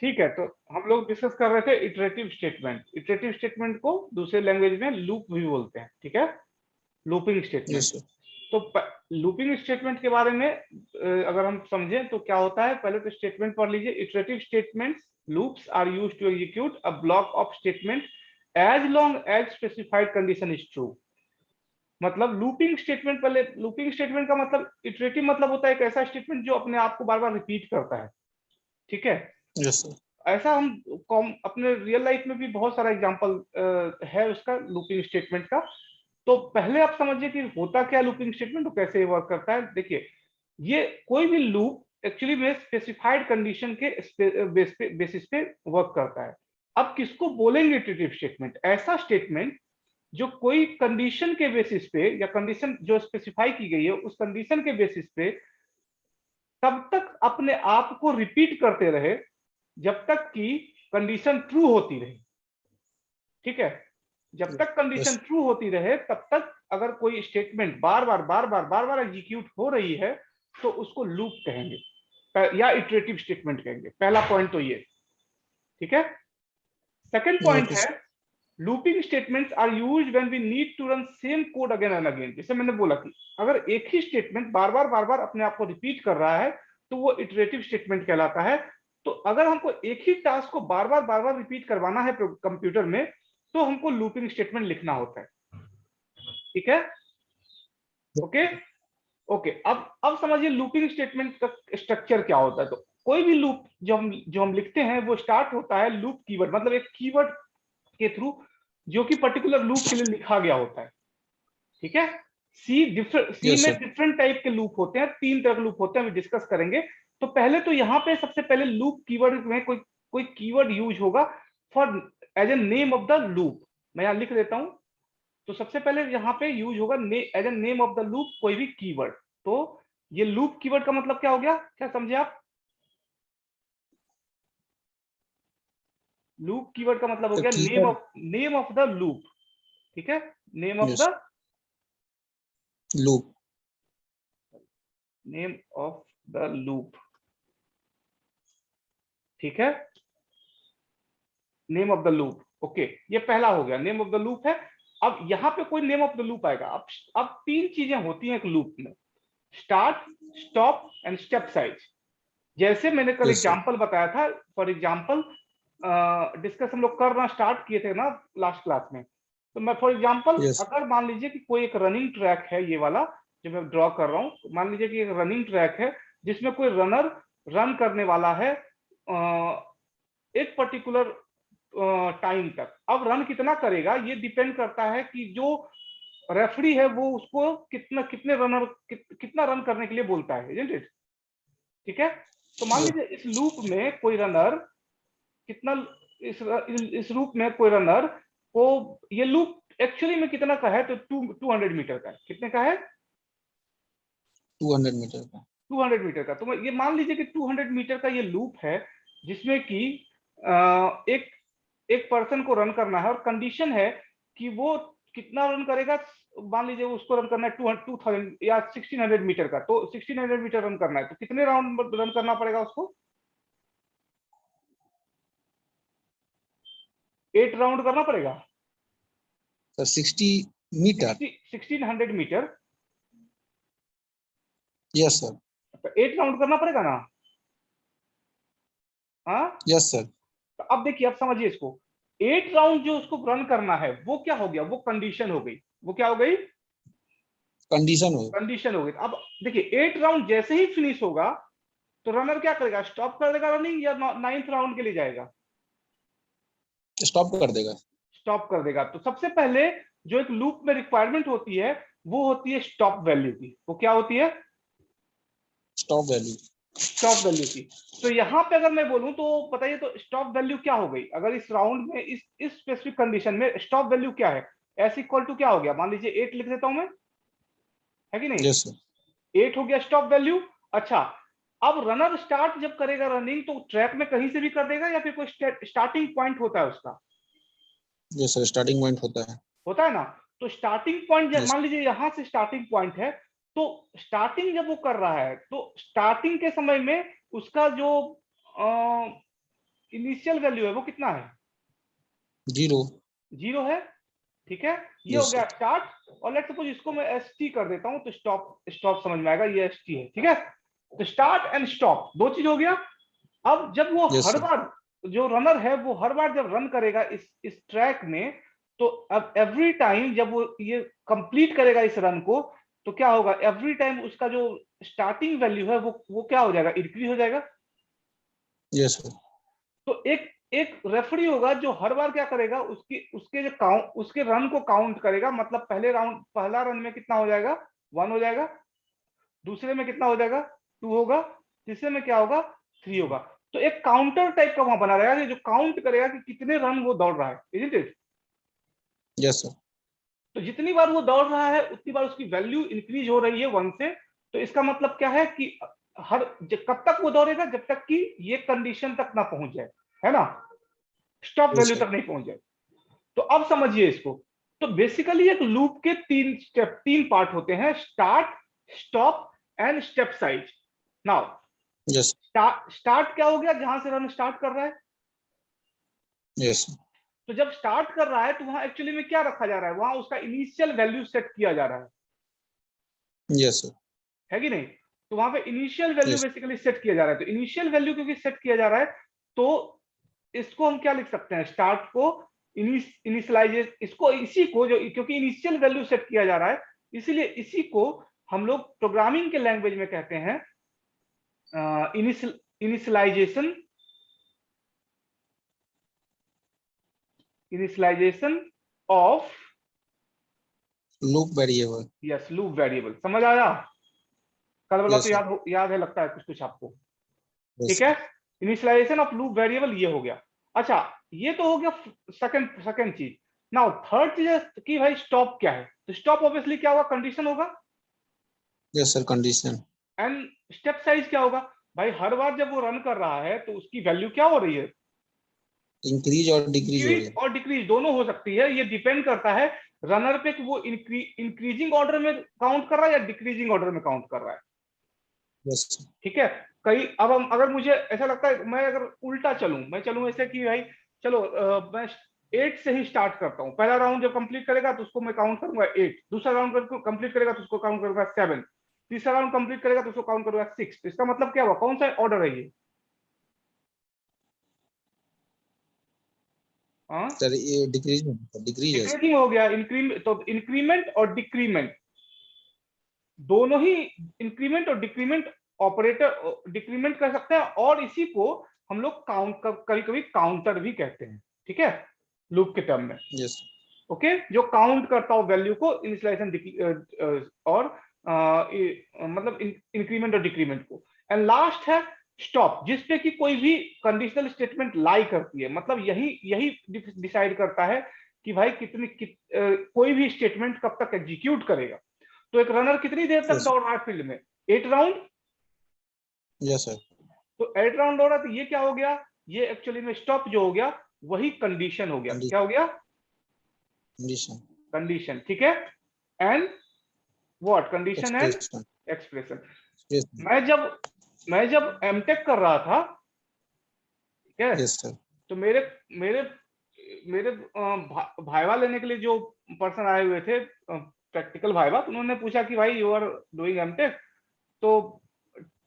ठीक है, तो हम लोग डिस्कस कर रहे थे इटरेटिव स्टेटमेंट। इटरेटिव स्टेटमेंट को दूसरे लैंग्वेज में लूप भी बोलते हैं, ठीक है, लूपिंग स्टेटमेंट। Yes sir. तो लूपिंग स्टेटमेंट के बारे में अगर हम समझें तो क्या होता है, पहले तो स्टेटमेंट पढ़ लीजिए। Iterative statements loops are used to execute a block of statement as long as specified condition is true. मतलब लूपिंग स्टेटमेंट, पहले लूपिंग स्टेटमेंट का मतलब, इटरेटिव मतलब होता है एक ऐसा स्टेटमेंट जो अपने आप को बार बार रिपीट करता है, ठीक है। Yes sir. ऐसा हम अपने रियल लाइफ में भी बहुत सारा एग्जांपल है उसका, लूपिंग स्टेटमेंट का। तो पहले आप समझिए कि होता क्या लूपिंग स्टेटमेंट, तो कैसे वर्क करता है। देखिए, ये कोई भी लूप एक्चुअली में स्पेसिफाइड कंडीशन के बेसिस पे वर्क करता है। अब किसको बोलेंगे इटरेटिव स्टेटमेंट? ऐसा स्टेटमेंट जो कोई कंडीशन के बेसिस पे, या कंडीशन जो स्पेसिफाई की गई है उस कंडीशन के बेसिस पे तब तक अपने आप को रिपीट करते रहे जब तक कि कंडीशन ट्रू होती रहे, ठीक है। जब तक कंडीशन यस। ट्रू होती रहे तब तक अगर कोई स्टेटमेंट बार बार एग्जीक्यूट हो रही है तो उसको लूप कहेंगे या इटरेटिव स्टेटमेंट कहेंगे। पहला पॉइंट तो ये, ठीक है। सेकंड पॉइंट ओके है, sir. Looping statements are used when we need to run same code again and again. जैसे मैंने बोला कि अगर एक ही स्टेटमेंट बार बार अपने आप को रिपीट कर रहा है तो वो इटरेटिव स्टेटमेंट कहलाता है। तो अगर हमको एक ही टास्क को बार बार रिपीट करवाना है कंप्यूटर में तो हमको लूपिंग स्टेटमेंट लिखना होता है, ठीक है। ओके ओके, अब समझिए लूपिंग स्टेटमेंट का स्ट्रक्चर क्या होता है। तो कोई भी लूप जो हम लिखते हैं वो स्टार्ट होता है लूप कीवर्ड, मतलब एक कीवर्ड के थ्रू जो कि पर्टिकुलर लूप के लिए लिखा गया होता है, ठीक है। सी यस में सर। डिफरेंट टाइप के लूप होते हैं, 3 तरह के लूप होते हैं, हम डिस्कस करेंगे। तो पहले तो यहाँ पे सबसे पहले लूप कीवर्ड में कोई कोई कीवर्ड यूज होगा for as a name of the loop. मैं यहाँ लिख देता हूं। तो सबसे पहले यहाँ पे यूज होगा as a name of the loop कोई भी कीवर्ड। तो ये लूप कीवर्ड का मतलब क्या हो गया, क्या समझे आप? लूप कीवर्ड का मतलब हो द गया keyword. Name of the loop, ठीक है, name of yes. The loop. Name of the loop, ठीक है, name of the loop. Okay, ये पहला हो गया, नेम ऑफ द लूप है। अब यहाँ पे कोई नेम ऑफ द लूप आएगा। अब 3 चीजें होती हैं एक लूप में, start, stop and step size. जैसे मैंने कल यस सर। एग्जांपल बताया था, फॉर एग्जांपल डिस्कस हम लोग करना स्टार्ट किए थे ना लास्ट क्लास में। तो मैं फॉर एग्जांपल, यस। अगर मान लीजिए कि कोई एक रनिंग ट्रैक है, ये वाला जो मैं ड्रॉ कर रहा हूं, मान लीजिए कि एक रनिंग ट्रैक है जिसमें कोई रनर रन करने वाला है एक पर्टिकुलर टाइम तक। अब रन कितना करेगा ये डिपेंड करता है कि जो रेफरी है वो उसको कितना रन करने के लिए बोलता है, isn't it? ठीक है। तो मान लीजिए इस लूप में कोई रनर कितना, इस लूप में कोई रनर को, ये लूप एक्चुअली में कितना का है, तो 200 मीटर का है। कितने का है? 200 मीटर का। 200 मीटर का। तो ये मान लीजिए कि 200 मीटर का ये लूप है जिसमें कि एक एक पर्सन को रन करना है और कंडीशन है कि वो कितना रन करेगा। मान लीजिए उसको रन करना है 2000 या 1600 मीटर का, तो 1600 मीटर रन करना है तो कितने राउंड रन करना पड़ेगा उसको? 8 राउंड करना पड़ेगा। Sir 60 metre. 1600 metre, yes sir. तो 8 राउंड करना पड़ेगा ना। हाँ, यस सर। तो अब देखिए, अब समझिए इसको। 8 राउंड जो उसको रन करना है वो क्या हो गया, वो कंडीशन हो गई। वो क्या हो गई? कंडीशन हो। कंडीशन हो गई। अब देखिए 8 राउंड जैसे ही फिनिश होगा तो रनर क्या करेगा, स्टॉप कर देगा रनिंग या 9th राउंड के लिए जाएगा? स्टॉप कर देगा। स्टॉप कर देगा। तो सबसे पहले जो एक लूप में रिक्वायरमेंट होती है वो होती है स्टॉप वैल्यू की। वो क्या होती है? Stop value. स्टॉप वैल्यू की। तो यहां पे अगर मैं बोलूं तो बताइए, तो स्टॉप वैल्यू क्या हो गई अगर इस राउंड में, इस स्पेसिफिक कंडीशन में स्टॉप वैल्यू क्या है? एस इक्वल टू क्या हो गया, मान लीजिए 8 लिख देता हूं मैं, है कि नहीं? Yes sir. 8 हो गया स्टॉप वैल्यू। अच्छा, अब रनर स्टार्ट जब करेगा रनिंग तो ट्रैक में कहीं से भी कर देगा या फिर कोई स्टार्टिंग पॉइंट होता है उसका? यस सर, स्टार्टिंग पॉइंट होता है। होता है ना। तो स्टार्टिंग पॉइंट, यस। मान लीजिए यहां से स्टार्टिंग पॉइंट है, तो स्टार्टिंग जब वो कर रहा है तो स्टार्टिंग के समय में उसका जो इनिशियल वैल्यू है वो कितना है? 0। 0 है, ठीक है। ये हो यस गया सर। स्टार्ट, और लेट्स सपोज इसको मैं एसटी कर देता हूं तो स्टॉप, स्टॉप समझ में आएगा, ये एसटी है, ठीक है। तो स्टार्ट एंड स्टॉप दो चीज हो गया। अब जब वो यस हर सर। बार, जो रनर है वो हर बार जब रन करेगा इस ट्रैक में, तो अब एवरी टाइम जब वो ये कंप्लीट करेगा इस रन को, तो क्या होगा, एवरी टाइम उसका जो स्टार्टिंग वैल्यू है वो क्या हो जाएगा, इंक्रीज हो जाएगा। Yes sir. तो एक एक रेफरी होगा जो हर बार क्या करेगा, उसकी उसके जो काउंट, उसके रन को काउंट करेगा। मतलब पहले राउंड, पहला रन में कितना हो जाएगा, 1 हो जाएगा, दूसरे में कितना हो जाएगा, 2 होगा, तीसरे में क्या होगा, 3 होगा। तो एक काउंटर टाइप का वहां बना रहेगा जो काउंट करेगा कि कितने रन वो दौड़ रहा है, इजंट इट। Yes sir. तो जितनी बार वो दौड़ रहा है उतनी बार उसकी वैल्यू इंक्रीज हो रही है 1 से। तो इसका मतलब क्या है कि हर कब तक वो दौड़ेगा, जब तक कि ये कंडीशन तक ना पहुंच जाए, है ना, स्टॉप यस वैल्यू सर। तक नहीं पहुंच जाए। तो अब समझिए इसको। तो बेसिकली एक लूप के 3 स्टेप, 3 पार्ट होते हैं, start, stop and step size. Now yes. Start क्या हो गया, जहां से रन स्टार्ट कर रहा है। यस। तो जब स्टार्ट कर रहा है तो वहां एक्चुअली में क्या रखा जा रहा है, वहां उसका इनिशियल वैल्यू सेट किया जा रहा यस सर। है कि नहीं। तो वहां पे initial value yes. Basically set किया जा रहा है। तो इनिशियल वैल्यू क्योंकि सेट किया जा रहा है, तो इसको हम क्या लिख सकते हैं, स्टार्ट को इनिशियलाइजेशन, इसको इसी को जो, क्योंकि इनिशियल वैल्यू सेट किया जा रहा है, इसीलिए इसी को हम लोग प्रोग्रामिंग के लैंग्वेज में कहते हैं initialisation, initialisation of, loop variable. Yes, loop variable. समझ आया? कल वाला तो यस सर। याद है लगता है कुछ कुछ आपको, यस ठीक है। इनिशियलाइजेशन ऑफ लूप वेरिएबल ये हो गया। अच्छा, ये तो हो गया सेकंड सेकंड चीज। नाउ थर्ड चीज है कि भाई स्टॉप क्या है। तो स्टॉप ऑब्वियसली क्या होगा, कंडीशन होगा। Yes sir. Condition. And step size क्या होगा, भाई हर बार जब वो रन कर रहा है तो उसकी वैल्यू क्या हो रही है, इंक्रीज और डिक्रीज हो रही इंक्रीज है। और डिक्रीज दोनों हो सकती है। ये डिपेंड करता है रनर पे कि वो इंक्रीजिंग ऑर्डर में काउंट कर रहा है या डिक्रीजिंग ऑर्डर में काउंट कर रहा है, यस सर। ठीक है। कई अब हम, अगर मुझे ऐसा लगता है मैं अगर उल्टा चलूं, मैं चलूं ऐसे कि भाई चलो मैं 8 से ही स्टार्ट करता हूं। पहला राउंड जब कंप्लीट करेगा तो उसको मैं काउंट करूंगा 8, दूसरा राउंड कंप्लीट करेगा तो उसको काउंट करूंगा 7, तीसरा राउंड कंप्लीट करेगा तो उसको काउंट करूंगा 6। तो इसका मतलब क्या हुआ, कौन सा ऑर्डर है ये, हाँ, सर ये डिक्रीज, डिक्रीज है सर। डिक्रीजिंग हो गया। इंक्रीमेंट, तो इंक्रीमेंट और डिक्रीमेंट दोनों ही, इंक्रीमेंट और डिक्रीमेंट ऑपरेटर, डिक्रीमेंट कर सकते हैं, और इसी को हम लोग काउंट, कभी कभी काउंटर भी कहते हैं, ठीक है, लूप के टर्म में। यस। ओके, जो काउंट करता हो वैल्यू को, इनिशियलाइजेशन और मतलब इंक्रीमेंट और डिक्रीमेंट को। एंड लास्ट है स्टॉप, जिसपे कि कोई भी कंडीशनल स्टेटमेंट लाई करती है। मतलब यही यही डिसाइड करता है कि भाई कोई भी स्टेटमेंट कब तक एग्जीक्यूट करेगा। तो एक रनर कितनी देर तक यस। दौड़ रहा है फील्ड में, 8 राउंड। Yes sir. तो 8 राउंड दौड़ा, तो ये क्या हो गया, ये एक्चुअली में स्टॉप जो हो गया वही कंडीशन हो गया। क्या हो गया, कंडीशन। कंडीशन, ठीक है। And what, condition and expression. Expression. Expression. मैं जब एमटेक कर रहा था, ठीक है, यस सर। तो मेरे मेरे मेरे भाईवा लेने के लिए जो पर्सन आए हुए थे, प्रैक्टिकल भाईवा, तो उन्होंने पूछा कि भाई यू आर डूइंग एमटेक, तो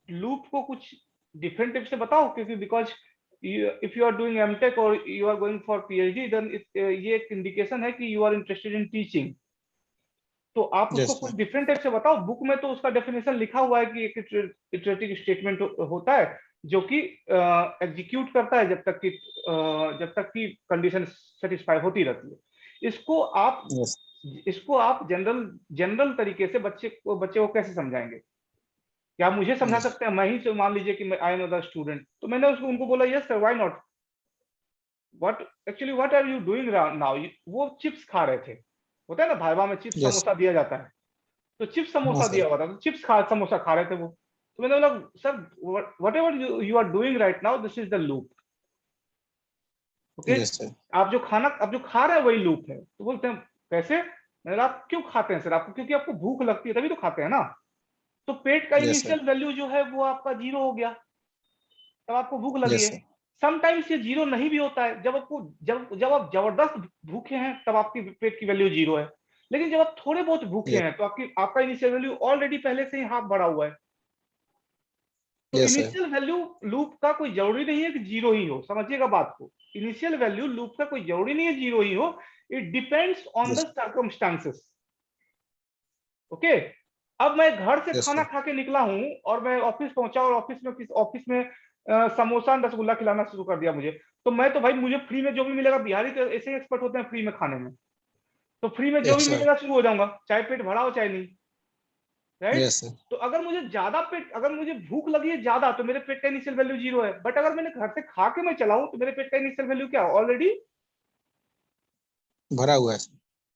लूप को कुछ डिफरेंट टिप से बताओ, क्योंकि because if you are doing MTech और you are going for PhD, then ये एक इंडिकेशन है कि you are interested in teaching. तो आप उसको यस कुछ सर। डिफरेंट टाइप से बताओ। बुक में तो उसका डेफिनेशन लिखा हुआ है कि एक इटरेटिव स्टेटमेंट होता है जो कि एग्जीक्यूट करता है जब तक कि कंडीशन सेटिस्फाई होती रहती है। इसको आप यस। इसको आप जनरल जनरल तरीके से बच्चे को कैसे समझाएंगे? क्या आप मुझे समझा यस। सकते हैं? मैं ही मान लीजिए कि आई एम द स्टूडेंट, तो मैंने उनको बोला yes sir, why not, what are you doing now. वो चिप्स खा रहे थे, होता है ना भाईवा में चिप्स यस। समोसा दिया जाता है, तो चिप्स हाँ समोसा दिया सर। हुआ था, तो चिप्स समोसा खा रहे थे वो। तो मैंने बोला sir, whatever you are doing right now, this is the loop. Okay, yes sir. आप जो खा रहे हैं वही लूप है। तो बोलते हैं कैसे? मैंने बोला आप क्यों खाते हैं सर? आपको क्योंकि आपको भूख लगती है तभी तो खाते हैं ना। तो पेट का यस सर। इनिशियल वैल्यू जो है वो आपका 0 हो गया, तब आपको भूख लगी यस है। सर। समटाइम्स ये 0 नहीं भी होता है, जब आपको जब आप जबरदस्त भूखे हैं तब आपकी पेट की वैल्यू 0 है, लेकिन जब आप थोड़े बहुत भूखे Yes. हैं तो आपका इनिशियल वैल्यू ऑलरेडी पहले से ही हाफ बढ़ा हुआ है। तो Yes, sir. Initial value loop का कोई जरूरी नहीं है कि 0 ही हो, समझिएगा बात को। इनिशियल वैल्यू लूप का कोई जरूरी नहीं है 0 ही हो, it depends on the Yes. Circumstances. Okay, अब मैं घर से Yes, खाना sir. खा के निकला हूं और मैं ऑफिस पहुंचा और ऑफिस में समोसा रसगुल्ला खिलाना शुरू कर दिया मुझे, तो मैं तो भाई मुझे फ्री में जो भी मिलेगा, बिहारी तो ऐसे एक्सपर्ट होते हैं फ्री में खाने में, तो फ्री में जो Yes, भी sir. मिलेगा शुरू हो जाऊंगा, चाहे पेट भरा हो चाहे नहीं, राइट। Yes, sir. तो अगर मुझे भूख लगी है ज्यादा तो मेरे पेट का इनिशियल वैल्यू 0 है, बट अगर मैंने घर से खा के मैं चला हूं तो मेरे पेट का इनिशियल वैल्यू क्या ऑलरेडी भरा हुआ है।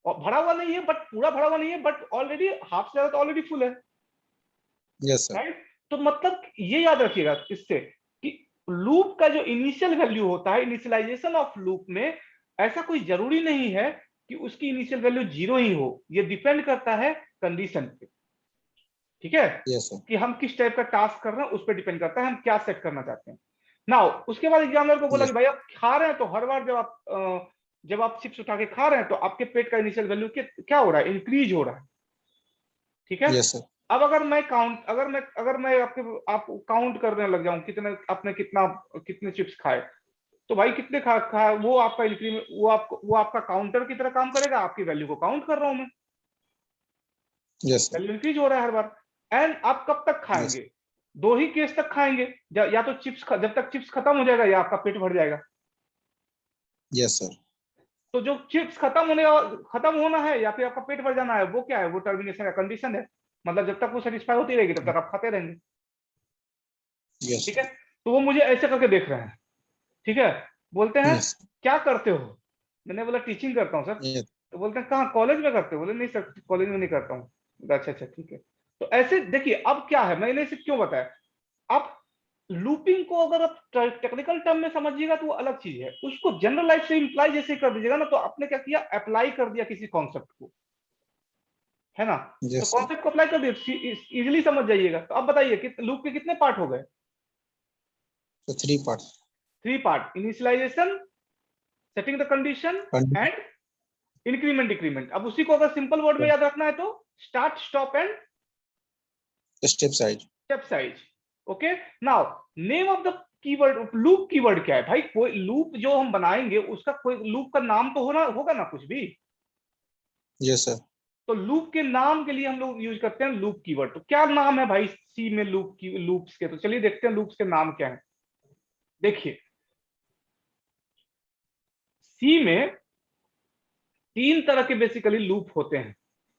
भरा हुआ नहीं है, बट पूरा भरा हुआ नहीं है, बट ऑलरेडी हाफ से ज्यादा तो ऑलरेडी फुल है, Yes, sir. राइट। तो मतलब ये याद रखिएगा इससे कि लूप का जो इनिशियल वैल्यू होता है, इनिशियलाइजेशन ऑफ लूप में ऐसा कोई जरूरी नहीं है कि उसकी इनिशियल वैल्यू 0 ही हो, ये डिपेंड करता है कंडीशन पे, ठीक है, Yes, sir. कि हम किस टाइप का टास्क कर रहे हैं उस पर डिपेंड करता है हम क्या सेट करना चाहते हैं। नाउ उसके बाद एग्जामिनर को बोला Yes. कि भाई आप खा रहे हैं तो हर बार जब आप चिप्स उठा के खा रहे हैं तो आपके पेट का इनिशियल वैल्यू क्या हो रहा है, इंक्रीज हो रहा है, ठीक है। Yes, sir. अब अगर मैं आप काउंट करने लग जाऊं कितने आपने कितने चिप्स खाए, तो भाई कितने खाए वो आपका इंक्रीमेंट, वो आपका काउंटर की तरह काम करेगा, आपकी वैल्यू को काउंट कर रहा हूं मैं, Yes, sir. वैल्यू इंक्रीज हो रहा है हर बार। एंड आप कब तक Yes. खाएंगे, दो ही केस तक खाएंगे, या तो जब तक चिप्स खत्म हो जाएगा या आपका पेट भर जाएगा। Yes, sir. तो जो चिप्स खत्म होना है या फिर आपका पेट भर जाना है, वो क्या है, वो टर्मिनेशन का कंडीशन है, मतलब जब तक वो सेटिस्फाई होती रहेगी तब तक आप खाते रहेंगे, Yes. ठीक है। तो वो मुझे ऐसे करके देख रहे हैं, ठीक है, बोलते हैं Yes. क्या करते हो, मैंने बोला टीचिंग करता हूँ सर। Yes. तो बोलते हैं कहाँ, कॉलेज में करते हो, बोले नहीं सर कॉलेज में नहीं करता हूँ। अच्छा अच्छा ठीक है। तो ऐसे देखिए अब क्या है, मैंने इसे क्यों बताया, आप लूपिंग को अगर आप टेक्निकल टर्म में समझिएगा तो वो अलग चीज है, उसको जनरल लाइफ से इंप्लाई जैसे कर दीजिएगा ना, तो आपने क्या किया, अप्लाई कर दिया किसी कॉन्सेप्ट को, है ना। तो Yes, sir. कॉन्सेप्ट को अप्लाई कर दिया, इजिली समझ जाइएगा। तो अब बताइए कि लूप के कितने पार्ट हो गए, So 3 parts. 3 part, initialisation, setting the condition Condition. And increment decrement. अब उसी को अगर सिंपल वर्ड में याद रखना है तो start stop and Step size. Step size. Okay, now name of the keyword, loop keyword क्या है भाई, कोई लूप जो हम बनाएंगे उसका कोई लूप का नाम तो होगा ना कुछ भी। Yes, sir. तो लूप के नाम के लिए हम लोग यूज करते हैं लूप कीवर्ड। तो क्या नाम है भाई सी में लूप्स के, तो चलिए देखते हैं लूप्स के नाम क्या है। देखिए सी में 3 तरह के बेसिकली लूप होते हैं,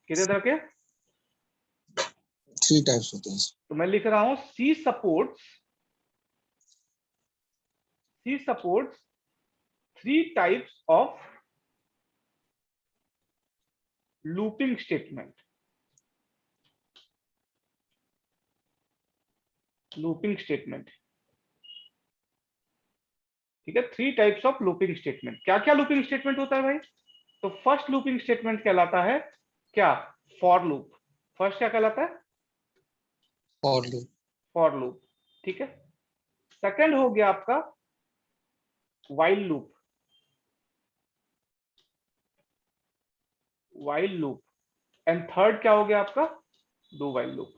कितने तरह के, 3 types होते हैं। तो मैं लिख रहा हूं C supports 3 types of looping statement. Looping statement, ठीक है, 3 टाइप्स ऑफ लूपिंग स्टेटमेंट। क्या क्या लूपिंग स्टेटमेंट होता है भाई, तो फर्स्ट लूपिंग स्टेटमेंट कहलाता है क्या, फॉर लूप। फर्स्ट क्या कहलाता है, For loop. फॉर लूप, ठीक है। सेकंड हो गया आपका while loop, while loop. And third क्या हो गया आपका, डू while लूप,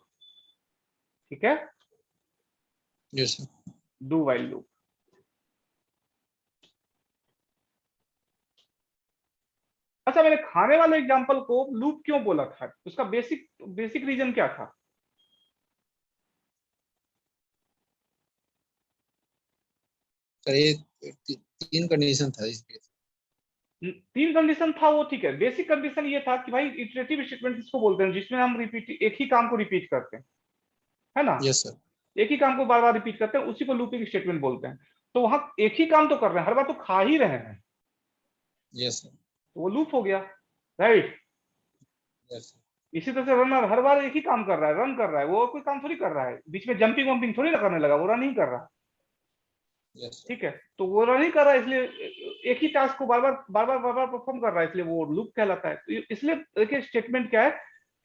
ठीक है, Yes, sir. Do while loop. अच्छा, मैंने खाने वाले एग्जांपल को लूप क्यों बोला था, उसका बेसिक रीजन क्या था। सर ये 3 कंडीशन था इसलिए। 3 कंडीशन था वो, ठीक है। बेसिक कंडीशन ये था कि भाई इटरेटिव स्टेटमेंट किसको बोलते हैं, जिसमें हम एक ही काम को रिपीट करते हैं, है ना, Yes, sir. एक ही काम को बार बार रिपीट करते हैं, उसी को लूपिंग स्टेटमेंट बोलते हैं। तो वहां एक ही काम तो कर रहे हैं, हर बार तो खा ही रहे हैं, Yes, sir. तो वो लूप हो गया, राइट। Yes, sir. इसी तरह से रनर हर बार एक ही काम कर रहा है, रन कर रहा है, वो कोई काम थोड़ी कर रहा है, बीच में जंपिंग वंपिंग थोड़ी ना करने लगा, वो रन ही कर रहा है, Yes, sir. ठीक है। तो वो रन ही कर रहा है, इसलिए एक ही टास्क को बार बार परफॉर्म कर रहा है, इसलिए वो लूप कहलाता है। तो इसलिए देखिए स्टेटमेंट क्या है,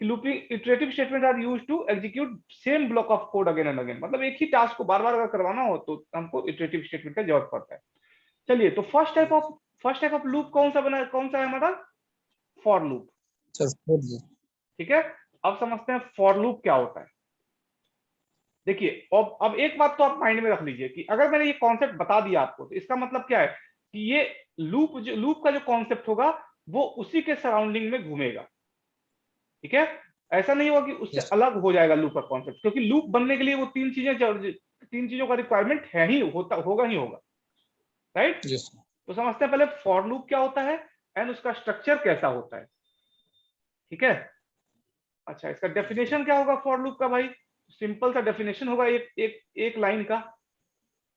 कि looping iterative statement are used to execute same block of code again and again, मतलब एक ही टास्क को बार बार अगर करवाना हो तो हमको इटरेटिव स्टेटमेंट का जरूरत पड़ता है। चलिए, तो फर्स्ट टाइप ऑफ लूप कौन सा है हमारा? For loop. Sir four G. ठीक है, अब समझते हैं फॉर लूप क्या होता है। देखिए, अब एक बात तो आप माइंड में रख लीजिए कि अगर मैंने ये कॉन्सेप्ट बता दिया आपको तो इसका मतलब क्या है कि ये लूप का जो कॉन्सेप्ट होगा वो उसी के सराउंडिंग में घूमेगा। ठीक है, ऐसा नहीं होगा कि उससे Yes. अलग हो जाएगा लूप का कॉन्सेप्ट, क्योंकि लूप बनने के लिए वो तीन चीजों का रिक्वायरमेंट है ही, होगा ही होगा, राइट? Yes. तो समझते हैं पहले फॉर लूप क्या होता है एंड उसका स्ट्रक्चर कैसा होता है। ठीक है, अच्छा, इसका डेफिनेशन क्या होगा फॉर लूप का भाई? सिंपल सा डेफिनेशन होगा, एक लाइन का,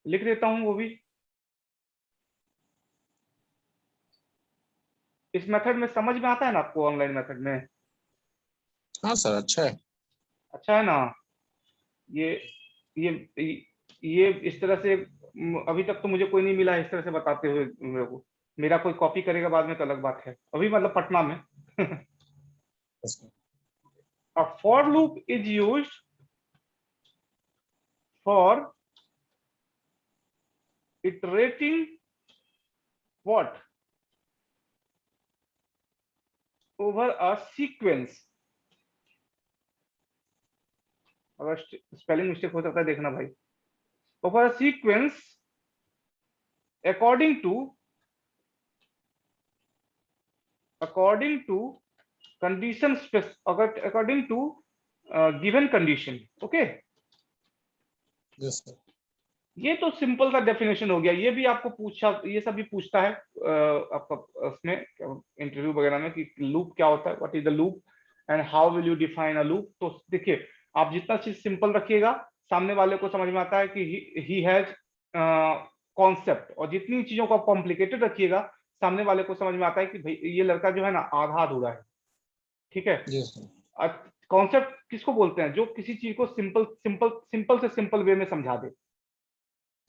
लिख देता हूं वो भी। इस मेथड में समझ में आता है ना आपको? ऑनलाइन मेथड में हाँ सर, अच्छा है। अच्छा है ना? ये ये ये इस तरह से अभी तक तो मुझे कोई नहीं मिला इस तरह से बताते हुए मेरे को। मेरा कोई कॉपी करेगा बाद में तो अलग बात है, अभी मतलब पटना में। Yes, sir. A for loop is used for iterating what? Over a sequence. अगर स्पेलिंग मिस्टेक हो सकता है देखना भाई। Over a sequence according to condition according to given condition. Okay, Yes, sir. ये तो सिंपल सा डेफिनेशन हो गया। ये भी आपको पूछा, ये सब भी पूछता है आपका उसमें इंटरव्यू वगैरह में कि लूप क्या होता है, what is the loop and how will you define a loop. तो देखिए, आप जितना चीज सिंपल रखिएगा सामने वाले को समझ में आता है कि ही हैज कॉन्सेप्ट, और जितनी चीजों को आप कॉम्प्लिकेटेड रखिएगा सामने वाले को समझ में आता है कि भाई ये लड़का जो है ना आधा अधूरा है। ठीक है, Yes, sir. कॉन्सेप्ट किसको बोलते हैं? जो किसी चीज को सिंपल से सिंपल वे में समझा दे।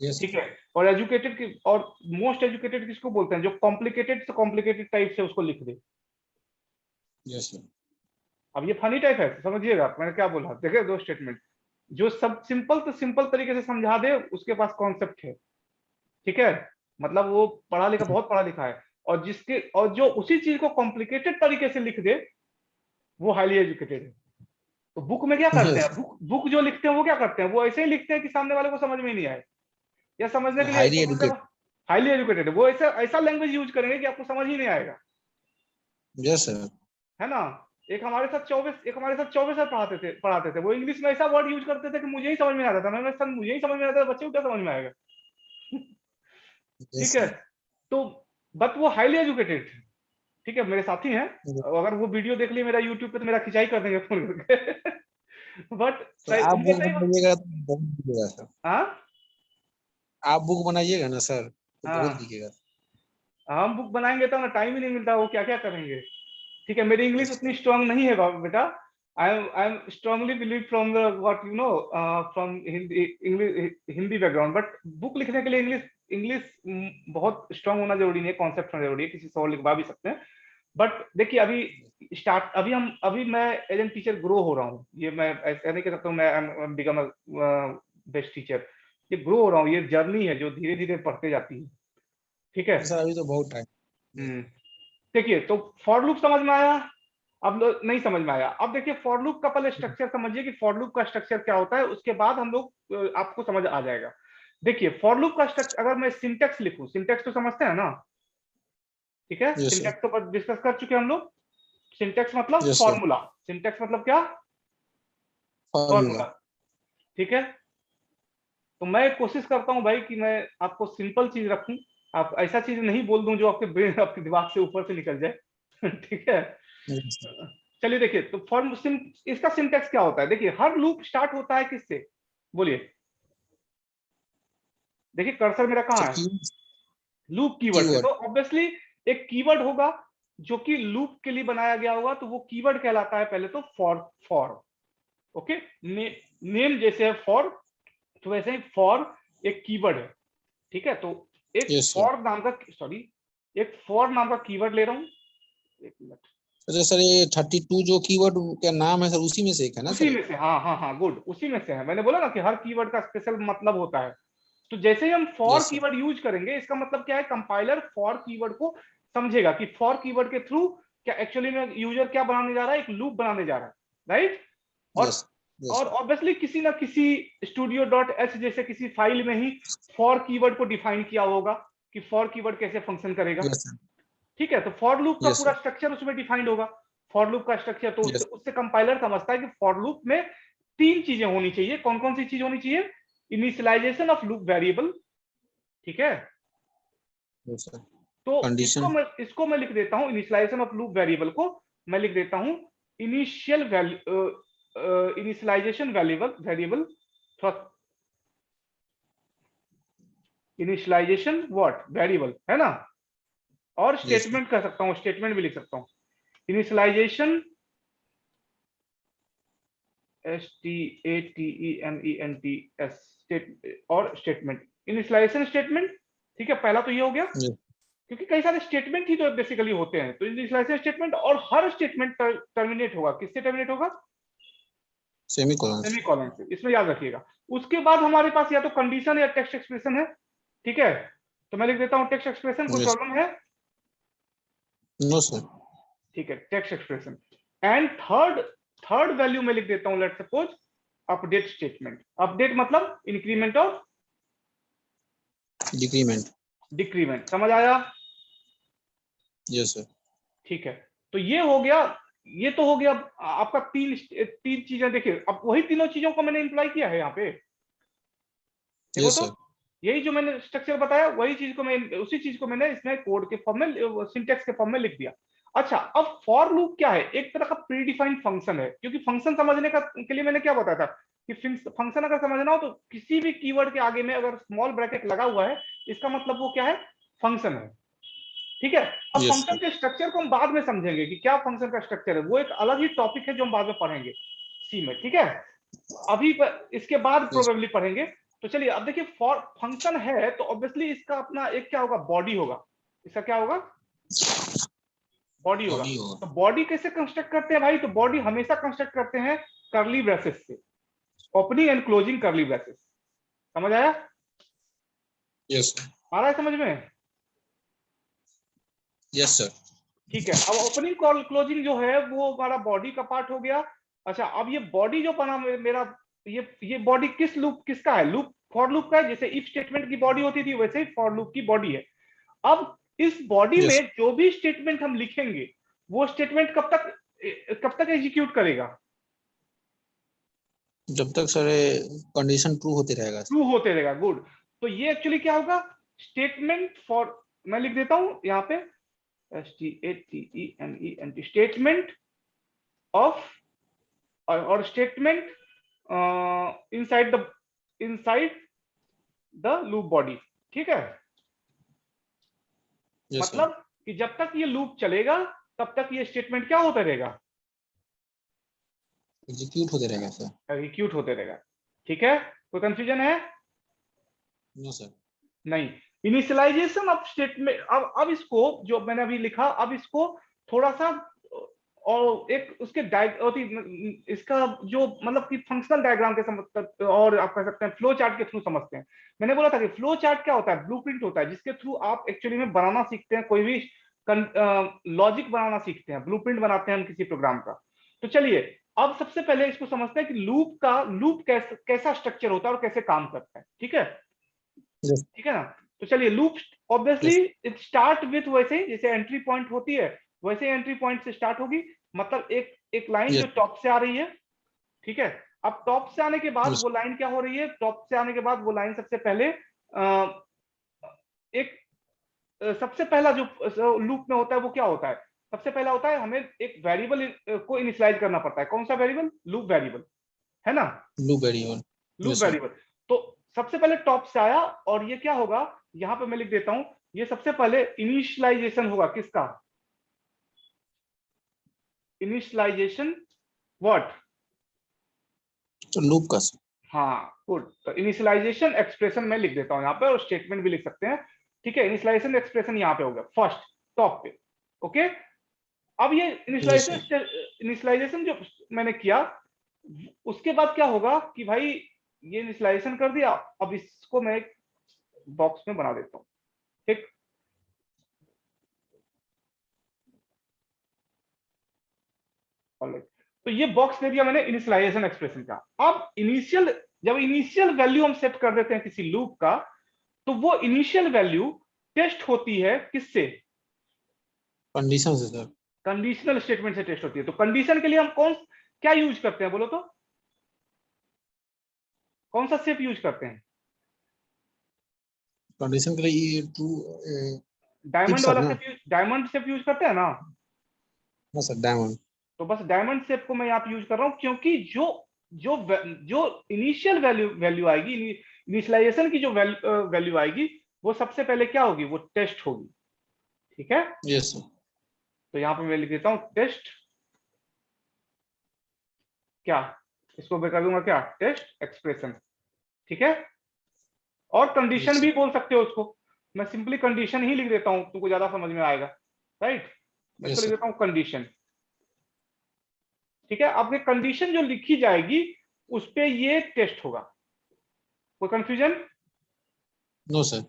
Yes, ठीक sir. है, और एजुकेटेड और मोस्ट एजुकेटेड किसको बोलते हैं? जो कॉम्प्लिकेटेड से कॉम्प्लिकेटेड टाइप से उसको लिख दे। Yes, sir. अब ये फनी टाइप है, समझिएगा मैंने क्या बोला। देखिए दो स्टेटमेंट, जो सब सिंपल तो सिंपल तरीके से समझा दे उसके पास कॉन्सेप्ट है। ठीक है, मतलब वो पढ़ा लिखा, बहुत पढ़ा लिखा है, और जो उसी चीज को कॉम्प्लिकेटेड तरीके से लिख दे वो हाईली एजुकेटेड है। तो बुक में क्या करते Yes. हैं? बुक जो लिखते हैं वो क्या करते हैं? वो ऐसे ही लिखते हैं कि सामने वाले को समझ में नहीं आए, या समझने के लिए Highly educated. हाईली एजुकेटेड है, वो ऐसा ऐसा लैंग्वेज यूज करेंगे कि आपको समझ ही नहीं आएगा, Yes, sir. है ना? एक हमारे साथ 24 साल पढ़ाते थे, वो इंग्लिश में ऐसा वर्ड यूज करते थे कि मुझे ही समझ में आता था। मैंने सर मुझे ही समझ में आता था, बच्चे को क्या समझ में आएगा? Yes, ठीक है, sir. तो बट वो हाईली एजुकेटेड थे। ठीक है, मेरे साथी हैं, Yes. अगर वो वीडियो देख लिए मेरा यूट्यूब पे तो मेरा खिंचाई कर देंगे फोन करके। बट सर आप उनका बुक सही। बनाइएगा तो बहुत दीजिएगा सर। हाँ आप बुक बनाइएगा ना सर तो बहुत हाँ, दिखेगा। हम बुक बनाएंगे तो ना टाइम ही नहीं मिलता, वो क्या क्या करेंगे। ठीक है, मेरी इंग्लिश Yes, उतनी sir. स्ट्रांग नहीं है बेटा। I am strongly believe from the what you know from Hindi background, but book लिखने के लिए इंग्लिश बहुत स्ट्रांग होना जरूरी नहीं है, कॉन्सेप्ट होना जरूरी है, किसी से और लिखवा भी सकते हैं। बट देखिए, अभी मैं एज एन टीचर ग्रो हो रहा हूँ, ये मैं ऐसा नहीं कह सकता हूँ मैं बिकम बेस्ट टीचर। ये ग्रो हो रहा हूँ, ये जर्नी है जो धीरे धीरे बढ़ते जाती है। ठीक है, सर अभी तो बहुत टाइम। हम्म, देखिए, तो फॉर लूप समझ में आया? अब नहीं समझ में आया? अब देखिए, फॉर लूप का पहले स्ट्रक्चर समझिए कि फॉर लूप का स्ट्रक्चर क्या होता है, उसके बाद हम लोग आपको समझ आ जाएगा। देखिए, फॉर लूप का स्ट्रक्चर, अगर मैं सिंटेक्स लिखूं, सिंटेक्स तो समझते हैं ना? ठीक है, Yes, sir. सिंटेक्स तो डिस्कस कर चुके हैं हम लोग। सिंटेक्स मतलब Yes, sir. फॉर्मूला, सिंटेक्स मतलब क्या? फॉर्मूला। Formula. ठीक है, तो मैं कोशिश करता हूं भाई कि मैं आपको सिंपल चीज रखूं, आप ऐसा चीज नहीं बोल दूं जो आपके ब्रेन आपके दिमाग से ऊपर से निकल जाए। ठीक है, Yes, sir. चलिए देखिए, तो इसका सिंटेक्स क्या होता है? देखिए, हर लूप स्टार्ट होता है किससे? बोलिए। देखिए, कर्सर मेरा कहाँ Sir, है? लूप कीवर्ड से, तो keyword. ऑब्वियसली एक कीवर्ड होगा जो कि लूप के लिए बनाया गया होगा, तो वो कीवर्ड कहलाता है पहले तो फॉर। ओके, नेम जैसे है फॉर, तो वैसे ही फॉर एक कीवर्ड है। ठीक है, तो एक Yes, sir. फॉर नाम का कीवर्ड ले रहा हूं। एक मिनट, अच्छा सर, ये 32 जो कीवर्ड का नाम है सर, उसी में से एक है ना उसी सर? में से, हाँ हाँ हाँ, गुड, उसी में से है। मैंने बोला ना कि हर कीवर्ड का स्पेशल मतलब होता है। तो जैसे ही हम for yes sir. Keyword use करेंगे, इसका मतलब क्या है, कंपाइलर फॉर कीवर्ड को समझेगा कि फॉर कीवर्ड के थ्रू क्या एक्चुअली में यूजर क्या बनाने जा रहा है, एक लूप बनाने जा रहा है, राइट। और यस यस ऑब्वियसली किसी ना किसी स्टूडियो डॉट एच जैसे किसी फाइल में ही फॉर कीवर्ड को डिफाइन किया होगा कि फॉर कीवर्ड कैसे फंक्शन करेगा। Yes sir. ठीक है, तो फॉर लूप का यस पूरा सर। स्ट्रक्चर उसमें डिफाइंड होगा। फॉर लूप का स्ट्रक्चर, तो उससे यस उससे कंपाइलर समझता है कि फॉर लूप में तीन चीजें होनी चाहिए। कौन कौन सी चीज होनी चाहिए? इनिशियलाइजेशन ऑफ लूप वेरिएबल, ठीक है। Yes sir. तो कंडीशन। इसको मैं लिख देता हूं, इनिशियलाइजेशन ऑफ लूप वेरिएबल को मैं लिख देता हूं initial value, initialisation variable variable initialisation what variable, है ना। और यस सर। स्टेटमेंट कर सकता हूं, स्टेटमेंट भी लिख सकता हूं, इनिशियलाइजेशन STATEMENT और स्टेटमेंट, इनिशियलाइजेशन स्टेटमेंट। ठीक है, पहला तो ये हो गया, यस। क्योंकि कई सारे स्टेटमेंट ही तो बेसिकली होते हैं। तो इनिशियलाइजेशन स्टेटमेंट, और हर स्टेटमेंट टर्मिनेट होगा, किससे टर्मिनेट होगा? सेमीकोलन। सेमीकोलन से, इसमें याद रखिएगा। उसके बाद हमारे पास या तो कंडीशन या टेक्स्ट एक्सप्रेशन है, ठीक है। तो मैं लिख देता हूं टेक्स्ट एक्सप्रेशन, कोई यस। प्रॉब्लम है? No sir. ठीक है, text expression. And third third value में लिख देता हूं, let suppose update statement. Update मतलब इंक्रीमेंट और डिक्रीमेंट। डिक्रीमेंट, समझ आया? Yes sir. ठीक है, तो ये हो गया, ये तो हो गया आपका तीन तीन चीजें। देखिए, अब वही तीनों चीजों को मैंने इंप्लाई किया है यहाँ पे, देखो यस तो। सर। यही जो मैंने स्ट्रक्चर बताया, वही चीज को मैं, उसी चीज को मैंने इसमें कोड के फॉर्म में, सिंटेक्स के फॉर्म में लिख दिया। अच्छा, अब फॉर लूप क्या है? एक तरह का प्रीडिफाइंड फंक्शन है। क्योंकि फंक्शन समझने का के लिए मैंने क्या बताया था कि फंक्शन अगर समझना हो तो किसी भी कीवर्ड के आगे में अगर स्मॉल ब्रैकेट लगा हुआ है, इसका मतलब वो क्या है? फंक्शन है। ठीक है। अब यस फंक्शन सर। के स्ट्रक्चर को हम बाद में समझेंगे कि क्या फंक्शन का स्ट्रक्चर है, वो एक अलग ही टॉपिक है जो हम बाद में पढ़ेंगे सी में, ठीक है। अभी इसके बाद यस। प्रोबेबली पढ़ेंगे। तो चलिए, अब देखिए, फॉर फंक्शन है तो ऑब्वियसली इसका अपना एक क्या होगा, बॉडी होगा। इसका क्या होगा? बॉडी होगा। बॉडी होगा। तो बॉडी कैसे कंस्ट्रक्ट करते हैं भाई? तो बॉडी हमेशा कंस्ट्रक्ट करते हैं कर्ली ब्रेसेस से, opening and closing curly braces. समझ आया? यस। आ रहा है समझ में? Yes sir. ठीक है, अब ओपनिंग क्लोजिंग जो है वो हमारा बॉडी का पार्ट हो गया। अच्छा, अब ये बॉडी जो बना मेरा, ये बॉडी किस लूप, किसका है? लूप, फॉर लूप का है। जैसे इफ स्टेटमेंट की बॉडी होती थी, वैसे ही फॉर लूप की बॉडी है। अब इस बॉडी यस। में जो भी स्टेटमेंट हम लिखेंगे, वो स्टेटमेंट कब तक एग्जीक्यूट करेगा? जब तक सर कंडीशन ट्रू होते रहेगा। ट्रू होते रहेगा, गुड। तो ये एक्चुअली क्या होगा? स्टेटमेंट फॉर, मैं लिख देता हूं यहाँ पे STATEMENT, स्टेटमेंट ऑफ, और statement inside the, inside the loop body. ठीक है, यस सर। मतलब कि जब तक ये लूप चलेगा तब तक ये स्टेटमेंट क्या होता रहेगा? एग्जीक्यूट होते रहेगा सर। एग्जीक्यूट होते रहेगा। ठीक है, कोई कंफ्यूजन है? No sir. नहीं। इनिशियलाइजेशन ऑफ स्टेटमेंट, अब इसको जो मैंने अभी लिखा, अब इसको थोड़ा सा और एक उसके इसका जो मतलब कि फंक्शनल डायग्राम के समझ, और आप कह सकते हैं फ्लो चार्ट के थ्रू समझते हैं। मैंने बोला था कि फ्लो चार्ट क्या होता है? ब्लूप्रिंट होता है जिसके थ्रू आप एक्चुअली में बनाना सीखते हैं, कोई भी लॉजिक बनाना सीखते हैं, ब्लूप्रिंट बनाते हैं हम किसी प्रोग्राम का। तो चलिए, अब सबसे पहले इसको समझते हैं कि लूप कैसा स्ट्रक्चर होता है और कैसे काम करता है। ठीक है, यस। ठीक है ना। तो चलिए, loop obviously yes. It start with, वैसे ही जैसे एंट्री पॉइंट होती है वैसे एंट्री पॉइंट से स्टार्ट होगी। मतलब एक एक लाइन जो यस। टॉप से आ रही है, ठीक है। अब टॉप से आने के बाद यस। वो लाइन क्या हो रही है? टॉप से आने के बाद वो लाइन सबसे पहले एक सबसे पहला जो लूप में होता है वो क्या होता है? सबसे पहला होता है हमें एक वेरिएबल को इनिशियलाइज करना पड़ता है। कौन सा वेरिएबल? लूप वेरिएबल, है ना। Loop variable. Loop yes sir. Variable. तो सबसे पहले टॉप से आया, और ये क्या होगा? यहां पे मैं लिख देता हूं, ये सबसे पहले इनिशियलाइजेशन होगा। किसका इनिशियलाइजेशन? व्हाट? तो लूप का सर। हाँ, गुड। तो इनिशियलाइजेशन एक्सप्रेशन मैं लिख देता हूं यहाँ पे, और स्टेटमेंट भी लिख सकते हैं। ठीक है, इनिशियलाइजेशन एक्सप्रेशन यहाँ पे होगा फर्स्ट, टॉप पे। ओके, अब ये इनिशियलाइजेशन जो मैंने किया, उसके बाद क्या होगा कि भाई ये इनिशियलाइजेशन कर दिया, अब इसको मैं एक बॉक्स में बना देता हूं, ठीक। तो ये बॉक्स दे दिया मैंने इनिशियलाइजेशन एक्सप्रेशन का। अब जब इनिशियल वैल्यू हम सेट कर देते हैं किसी लूप का, तो वो इनिशियल वैल्यू टेस्ट होती है किससे? कंडीशन से सर। कंडीशनल स्टेटमेंट से टेस्ट होती है। तो कंडीशन के लिए हम क्या यूज करते हैं बोलो तो? कौन सा शेप यूज करते हैं? कंडीशन के लिए ट्रू डायमंड वाला ना? शेप, डायमंड शेप यूज करते हैं ना? हाँ सर, डायमंड। तो बस डायमंड शेप को मैं यहाँ पे यूज कर रहा हूं, क्योंकि जो इनिशियल वैल्यू आएगी, इनिशियलाइजेशन की जो वैल्यू आएगी, वो सबसे पहले क्या होगी? वो टेस्ट होगी, ठीक है। Yes sir. तो यहाँ पे मैं लिख देता हूं टेस्ट, क्या, इसको मैं कर दूंगा क्या, टेस्ट एक्सप्रेशन, ठीक है। और कंडीशन भी बोल सकते हो उसको, मैं सिंपली कंडीशन ही लिख देता हूं, तुमको ज्यादा समझ में आएगा, राइट। मैं इसको लिख देता हूं कंडीशन, ठीक है। आपने कंडीशन जो लिखी जाएगी उस पे ये टेस्ट होगा। कोई कंफ्यूजन? No sir.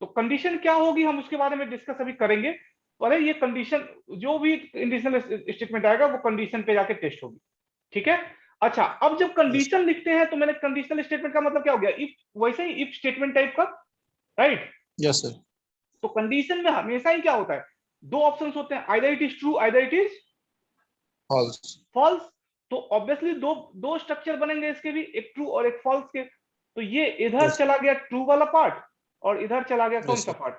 तो कंडीशन क्या होगी हम उसके बारे में डिस्कस अभी करेंगे। और ये कंडीशन, जो भी कंडीशनल स्टेटमेंट आएगा वो कंडीशन पे जाके टेस्ट होगी, ठीक है। अच्छा, अब जब कंडीशन लिखते हैं तो मैंने कंडीशनल स्टेटमेंट का मतलब क्या हो गया? इफ, वैसे ही इफ स्टेटमेंट टाइप का, राइट। Yes sir. तो कंडीशन में हमेशा ही क्या होता है? दो ऑप्शंस होते हैं, either it is true, either it is false. False. तो ऑब्वियसली दो स्ट्रक्चर बनेंगे इसके भी, एक ट्रू और एक फॉल्स के। तो ये इधर चला गया ट्रू वाला पार्ट, और इधर चला गया कौन सा पार्ट?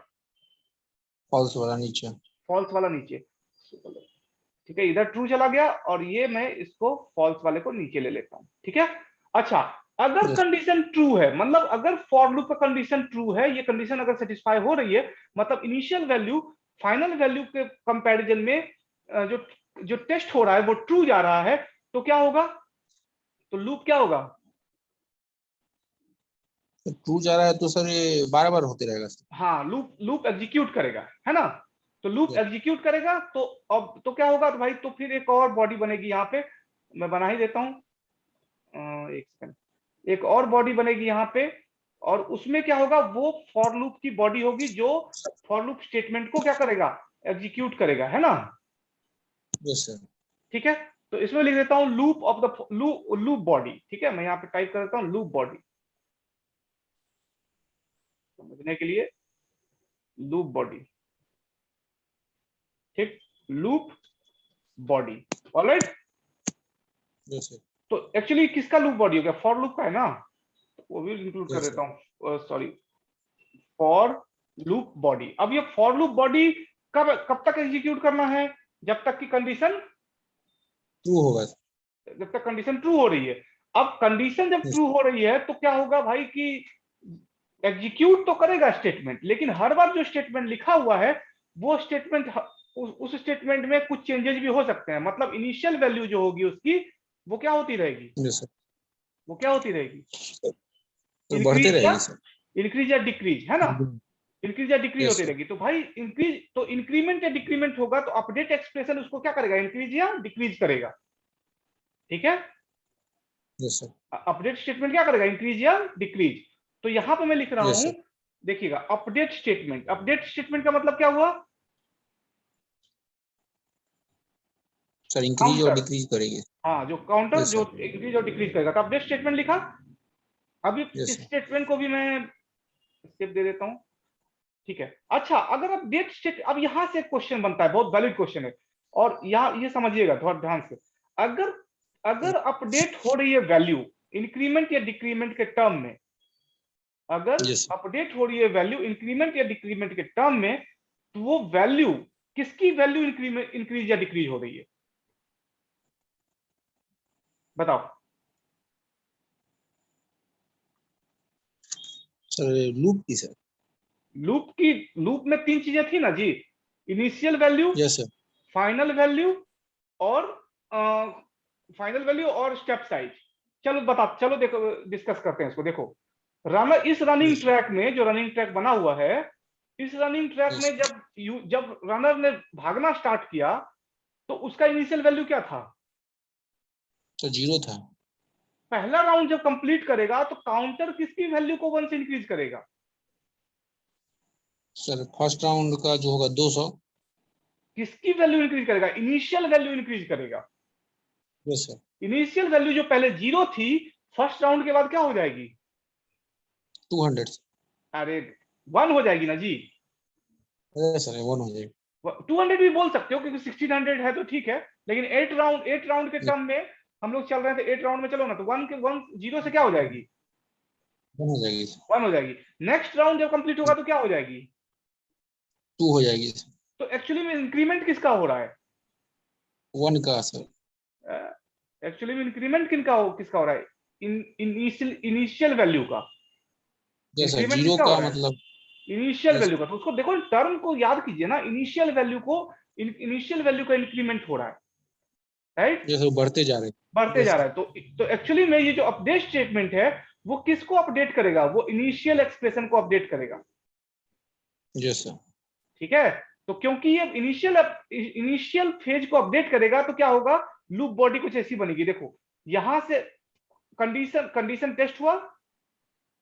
फॉल्स वाला नीचे। फॉल्स वाला नीचे, ठीक है। इधर ट्रू चला गया और ये मैं इसको फॉल्स वाले को नीचे ले लेता हूं, ठीक है। अच्छा, अगर कंडीशन ट्रू है, मतलब अगर फॉर लूप का कंडीशन ट्रू है, ये कंडीशन अगर सेटिस्फाई हो रही है, मतलब इनिशियल वैल्यू फाइनल वैल्यू के कंपैरिजन में जो जो टेस्ट हो रहा है वो ट्रू जा रहा है, तो क्या होगा? तो लूप क्या होगा? ट्रू जा रहा है तो सर ये बार बार होते रहेगा सर। हाँ, लूप एग्जीक्यूट करेगा, है ना। तो लूप एग्जीक्यूट करेगा, तो अब तो क्या होगा? तो भाई तो फिर एक और बॉडी बनेगी यहाँ पे, मैं बना ही देता हूँ, एक सेकंड। एक और बॉडी बनेगी यहाँ पे, और उसमें क्या होगा? वो फॉर लूप की बॉडी होगी जो फॉर लूप स्टेटमेंट को क्या करेगा? एग्जीक्यूट करेगा, है ना। Yes sir. ठीक है। तो इसमें लिख देता हूं loop of the loop body, ठीक है। मैं यहाँ पे टाइप कर देता हूं लूप बॉडी, समझने के लिए, लूप बॉडी, ठीक, loop body, alright. Yes sir. तो एक्चुअली किसका लूप बॉडी हो गया? फॉर लूप का है ना, तो वो भी इंक्लूड कर देता हूं, सॉरी, फॉर लूप बॉडी। अब ये फॉर लूप बॉडी कब तक एग्जीक्यूट करना है? जब तक की कंडीशन ट्रू होगा। जब तक कंडीशन ट्रू हो रही है। अब कंडीशन जब ट्रू हो रही है तो क्या होगा भाई कि एग्जीक्यूट तो करेगा स्टेटमेंट, लेकिन हर बार जो स्टेटमेंट लिखा हुआ है वो स्टेटमेंट, उस स्टेटमेंट में कुछ चेंजेस भी हो सकते हैं। मतलब इनिशियल वैल्यू जो होगी उसकी, वो क्या होती रहेगी? वो क्या होती रहेगी? बढ़ते इंक्रीज या रहेगी सर। इंक्रीज या डिक्रीज, है ना। इंक्रीज या डिक्रीज होती रहेगी। तो भाई इंक्रीज, तो इंक्रीमेंट या डिक्रीमेंट होगा तो अपडेट एक्सप्रेशन उसको क्या करेगा? इंक्रीज या डिक्रीज करेगा, ठीक है। Yes sir. अपडेट स्टेटमेंट क्या करेगा? इंक्रीज या डिक्रीज। तो यहां पे मैं लिख रहा हूं, सर। देखिएगा, अपडेट स्टेटमेंट। अपडेट स्टेटमेंट का मतलब क्या हुआ? सर इंक्रीज और काउंटर, डिक्रीज करेगी। हाँ, जो काउंटर यस जो सर। इंक्रीज और डिक्रीज करेगा। तो अपडेट स्टेटमेंट लिखा। अभी यस इस सर। स्टेटमेंट को भी मैं स्टेप दे देता हूं, ठीक है। अच्छा, अगर अपडेट स्टेट, अब यहां से क्वेश्चन बनता है, बहुत वैलिड क्वेश्चन है, और यहाँ ये समझिएगा थोड़ा ध्यान से। अगर अगर अपडेट हो रही है वैल्यू इंक्रीमेंट या डिक्रीमेंट के टर्म में, अगर यस सर। अपडेट हो रही है वैल्यू इंक्रीमेंट या डिक्रीमेंट के टर्म में, तो वो वैल्यू, किसकी वैल्यू इंक्रीज या डिक्रीज हो रही है? बताओ। सर लूप की सर। लूप में तीन चीजें थी ना जी, initial value, yes sir. Final value, और फाइनल वैल्यू और स्टेप साइज। चलो देखो, डिस्कस करते हैं इसको। देखो, रनर, इस रनिंग यस ट्रैक में, जो रनिंग ट्रैक बना हुआ है, इस रनिंग ट्रैक यस में जब रनर ने भागना स्टार्ट किया, तो उसका इनिशियल वैल्यू क्या था? तो 0 था। पहला राउंड जब कंप्लीट करेगा तो काउंटर किसकी वैल्यू को 1 से इंक्रीज करेगा? सर फर्स्ट राउंड का जो होगा 200। किसकी वैल्यू इंक्रीज करेगा? इनिशियल वैल्यू इंक्रीज करेगा। Yes sir. इनिशियल वैल्यू जो पहले 0 थी, फर्स्ट राउंड के बाद क्या हो जाएगी? 200। अरे 1 हो जाएगी ना जी। यस सर 1 हो जाएगा। 200 भी बोल सकते हो क्योंकि 1600 है तो ठीक है, लेकिन 8 राउंड के टर्म में हम लोग चल रहे थे। 8 राउंड में चलो ना, तो 1 0 से क्या हो जाएगी? 1 हो जाएगी। 1 हो जाएगी। नेक्स्ट राउंड जब कंप्लीट होगा तो क्या हो जाएगी? 2 हो जाएगी। तो एक्चुअली में इंक्रीमेंट किसका हो रहा है? 1 का सर। एक्चुअली में इंक्रीमेंट किसका हो रहा है? इनिशियल वैल्यू का यस सर इंक्रीमेंट 0 किसका हो का रहा है? मतलब। इनिशियल यस वैल्यू का। तो उसको देखो, टर्म को याद कीजिए ना, इनिशियल वैल्यू का इंक्रीमेंट हो रहा है, राइट? जैसे वो बढ़ते जा रहे हैं। बढ़ते यस जा सर। रहा है। तो एक्चुअली में ये जो अपडेट स्टेटमेंट है वो किसको अपडेट करेगा? वो इनिशियल एक्सप्रेशन को अपडेट करेगा। Yes sir. ठीक है। तो क्योंकि ये इनिशियल फेज को अपडेट करेगा तो क्या होगा? लूप बॉडी कुछ ऐसी बनेगी। देखो यहां से कंडीशन टेस्ट हुआ,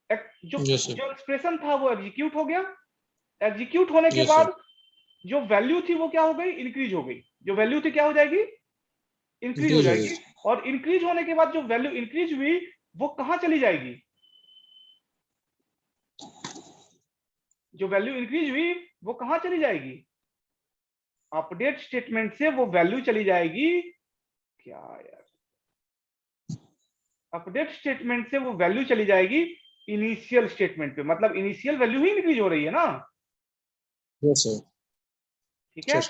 जो यस सर। जो एक्सप्रेशन था वो एग्जीक्यूट हो गया। एग्जीक्यूट होने के यस सर। बाद जो वैल्यू थी वो क्या हो गई? इंक्रीज हो गई। जो वैल्यू थी क्या हो जाएगी? इंक्रीज हो इंक्रीज हो गई। जाएगी। और इंक्रीज होने के बाद जो वैल्यू इंक्रीज हुई वो कहां चली जाएगी? जो वैल्यू इंक्रीज हुई वो कहां चली जाएगी? अपडेट स्टेटमेंट से वो वैल्यू चली जाएगी, क्या यार, अपडेट स्टेटमेंट से वो वैल्यू चली जाएगी इनिशियल स्टेटमेंट पे। मतलब इनिशियल वैल्यू ही इंक्रीज हो रही है ना। Yes sir. ठीक है।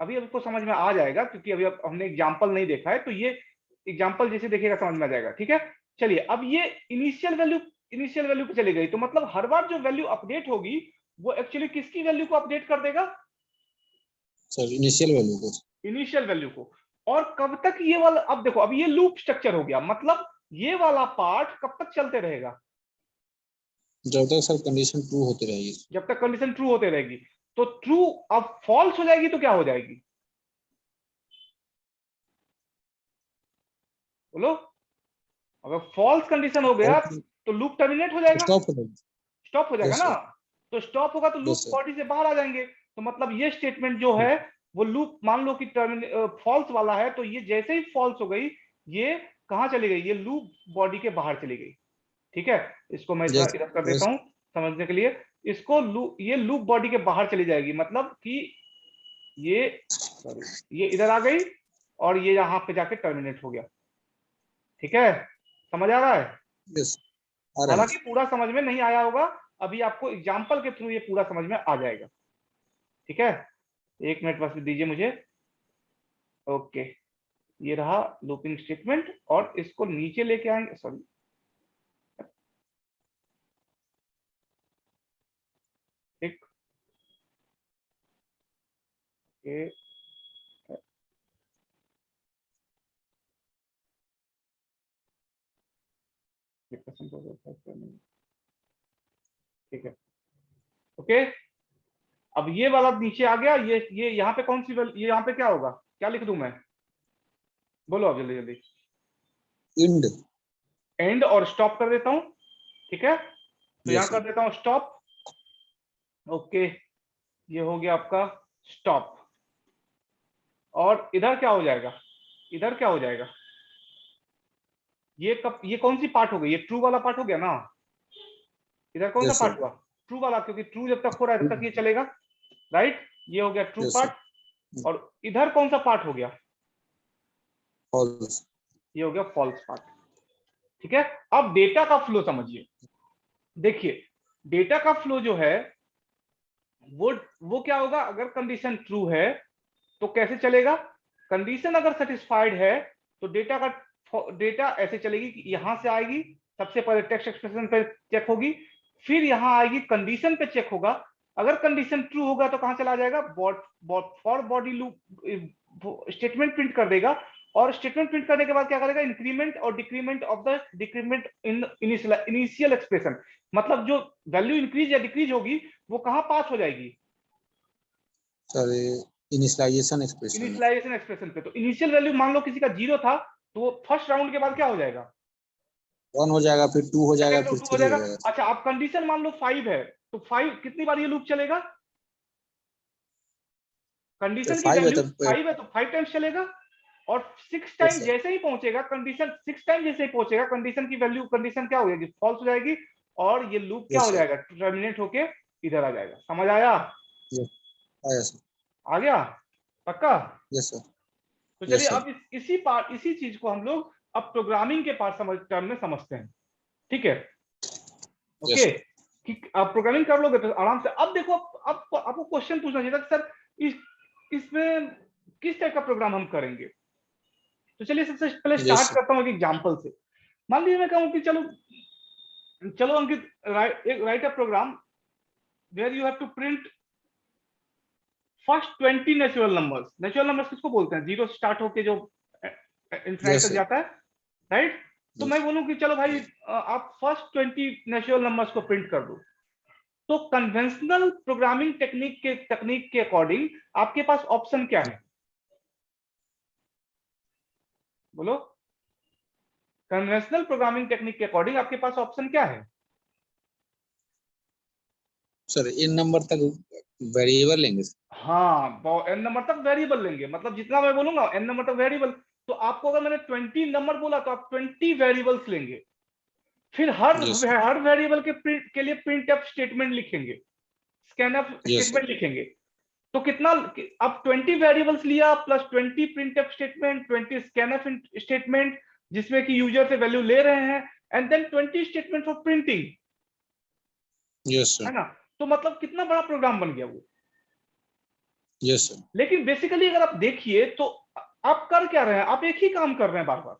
अभी आपको समझ में आ जाएगा क्योंकि अभी हमने एग्जांपल नहीं देखा है, तो ये एग्जांपल जैसे देखेगा समझ में आ जाएगा। ठीक है। चलिए, अब ये इनिशियल वैल्यू पे चली गई, तो मतलब हर बार जो वैल्यू अपडेट होगी वो एक्चुअली किसकी वैल्यू को अपडेट कर देगा? सर इनिशियल वैल्यू को। इनिशियल वैल्यू को। और कब तक ये वाला, अब देखो अब ये लूप स्ट्रक्चर हो गया, मतलब ये वाला पार्ट कब तक चलते रहेगा? जब तक सर कंडीशन ट्रू होती रहेगी। जब तक कंडीशन ट्रू होते रहेगी। तो ट्रू अब फॉल्स हो जाएगी तो क्या हो जाएगी? बोलो। अगर फॉल्स कंडीशन हो गया तो लूप टर्मिनेट हो जाएगा, स्टॉप हो जाएगी। स्टॉप हो जाएगा यस ना। सर। तो स्टॉप होगा तो यस लूप सर। बॉडी से बाहर आ जाएंगे। तो मतलब ये स्टेटमेंट जो है वो लूप, मान लो कि फॉल्स वाला है, तो ये जैसे ही फॉल्स हो गई ये कहां चली गई? ये लूप बॉडी के बाहर चली गई। ठीक है। इसको मैं यस। इधर कर देता यस। हूं समझने के लिए। इसको ये लूप बॉडी के बाहर चली जाएगी, मतलब कि ये, सॉरी, ये इधर आ गई और ये यहां पे जाके टर्मिनेट हो गया। ठीक है। समझ आ रहा है? यस आ रहा है। हालांकि पूरा समझ में नहीं आया होगा, अभी आपको एग्जाम्पल के थ्रू ये पूरा समझ में आ जाएगा। ठीक है। 1 मिनट बस दीजिए मुझे। ओके। ये रहा लूपिंग स्टेटमेंट, और इसको नीचे लेके आएंगे, सॉरी, एक के, ठीक है। ओके। अब ये वाला नीचे आ गया। ये यहाँ पे कौन सी ये यहाँ पे क्या होगा? क्या लिख दूं मैं? बोलो अब जल्दी जल्दी। इंड। एंड और स्टॉप कर देता हूं। ठीक है। तो यहां यस कर सर। देता हूं स्टॉप। ओके। ये हो गया आपका स्टॉप। और इधर क्या हो जाएगा? इधर क्या हो जाएगा? ये कौन सी पार्ट हो गई? ये ट्रू वाला पार्ट हो गया ना। इधर कौन सा यस पार्ट सर। हुआ? ट्रू वाला, क्योंकि ट्रू जब तक हो रहा है तब तक ये चलेगा, राइट? ये हो गया ट्रू यस सर। पार्ट। और इधर कौन सा पार्ट हो गया? फॉल्स। ये हो गया फॉल्स पार्ट। ठीक है। अब डेटा का फ्लो समझिए। देखिए, डेटा का फ्लो जो है वो क्या होगा? अगर कंडीशन ट्रू है तो कैसे चलेगा? कंडीशन अगर सेटिस्फाइड है तो डेटा ऐसे चलेगी कि यहां से आएगी, सबसे पहले टेक्स्ट एक्सप्रेशन पे चेक होगी, फिर यहां आएगी कंडीशन पे चेक होगा। अगर कंडीशन ट्रू होगा तो कहां चला जाएगा? For body loop statement print कर देगा। और स्टेटमेंट प्रिंट करने के बाद क्या करेगा? इंक्रीमेंट और decrement of the decrement in initial expression. मतलब जो वैल्यू इंक्रीज या डिक्रीज होगी वो कहां पास हो जाएगी? सर इनिशियलाइजेशन एक्सप्रेशन में इनिशियलाइजेशन एक्सप्रेशन पे। तो इनिशियल वैल्यू मान लो किसी का 0 था, तो वो फर्स्ट राउंड के बाद क्या हो जाएगा? 1 हो जाएगा, फिर 2 हो जाएगा, सेकंड फिर 2 हो 3 हो जाएगा। जाएगा। अच्छा, अब कंडीशन मान लो 5 है, तो 5 कितनी बार ये लूप चलेगा? तो कंडीशन की 5 है वैल्यू तब 5 है तो 5 टाइम्स चलेगा, और 6 यस टाइम सर, जैसे ही पहुंचेगा कंडीशन, 6 टाइम जैसे ही पहुंचेगा कंडीशन की वैल्यू, कंडीशन क्या हो जाएगी? फॉल्स हो जाएगी, और ये लूप क्या यस हो सर, जाएगा? टर्मिनेट होके इधर आ जाएगा। समझ आया? यस आया सर, आ गया? पक्का? यस सर, तो यस चलिए सर, अब इसी चीज को हम लोग अब प्रोग्रामिंग के पार्ट टर्म में समझते हैं। ठीक है, यस ओके। सर, कि आप प्रोग्रामिंग कर लोगे तो आराम से। अब देखो, अब आपको क्वेश्चन पूछना चाहिए था कि सर इस इसमें किस टाइप का प्रोग्राम हम करेंगे। तो चलिए सबसे पहले यस स्टार्ट सर, करता हूँ एक एग्जांपल से। मान लीजिए मैं कहूँ कि चलो चलो Ankit, write a program where you have to print first 20 natural numbers. Natural numbers किसको बोलते हैं? जीरो स्टार्ट होके जो इंफिनाइट यस तक सर, जाता है, राइट? तो मैं यस बोलूं कि चलो भाई आप फर्स्ट 20 नेचुरल नंबर्स को प्रिंट कर दो। तो कन्वेंशनल प्रोग्रामिंग तकनीक के अकॉर्डिंग आपके पास ऑप्शन क्या है? बोलो। कन्वेंशनल प्रोग्रामिंग टेक्निक के अकॉर्डिंग आपके पास ऑप्शन क्या है? सर इन नंबर तक वेरिएबल लेंगे सर। हाँ, एन नंबर तक वेरिएबल लेंगे, मतलब जितना मैं बोलूंगा एन नंबर तक वेरिएबल। तो आपको अगर मैंने 20 नंबर बोला तो आप 20 वेरिएबल्स लेंगे, फिर यस सर, हर वेरिएबल के लिए प्रिंट एफ स्टेटमेंट लिखेंगे, स्कैनफ यस सर, स्टेटमेंट लिखेंगे। तो कितना? अब 20 वेरिएबल्स लिया plus 20 printf statement, 20 scanf statement जिसमें कि यूजर से वैल्यू ले रहे हैं, and then 20 statement for printing, yes sir, है ना? तो मतलब कितना बड़ा प्रोग्राम बन गया वो। यस सर, लेकिन बेसिकली अगर आप देखिए तो आप कर क्या रहे हैं? आप एक ही काम कर रहे हैं बार बार,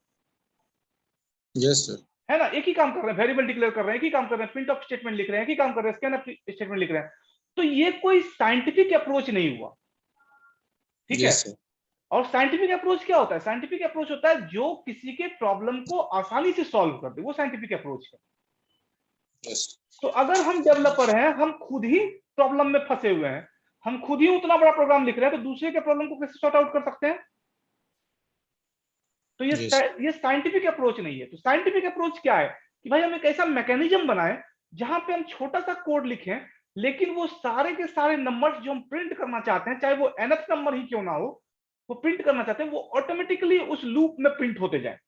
यस सर, है ना? एक ही काम कर रहे हैं, वेरिएबल डिक्लेयर कर रहे हैं, एक ही काम कर रहे हैं, प्रिंट ऑफ स्टेटमेंट लिख रहे हैं, एक ही काम कर रहे हैं, स्कैनफ स्टेटमेंट लिख रहे हैं। तो ये कोई साइंटिफिक अप्रोच नहीं हुआ। ठीक है? यस सर, और साइंटिफिक अप्रोच क्या होता है? साइंटिफिक अप्रोच होता है जो किसी के प्रॉब्लम को आसानी से सॉल्व कर दे, वो साइंटिफिक अप्रोच है। यस तो अगर हम डेवलपर हैं, हम खुद ही प्रॉब्लम में फंसे हुए हैं, हम खुद ही उतना बड़ा प्रोग्राम लिख रहे हैं, तो दूसरे के प्रॉब्लम को कैसे सॉर्ट आउट कर सकते हैं? तो यस ये साइंटिफिक अप्रोच नहीं है। तो साइंटिफिक अप्रोच क्या है कि भाई हम एक ऐसा मैकेनिज्म बनाएं जहां पे हम छोटा सा कोड लिखें, लेकिन वो सारे के सारे नंबर्स जो हम प्रिंट करना चाहते हैं, चाहे वो nth नंबर ही क्यों ना हो, वो प्रिंट करना चाहते हैं, वो ऑटोमेटिकली उस लूप में प्रिंट होते जाए।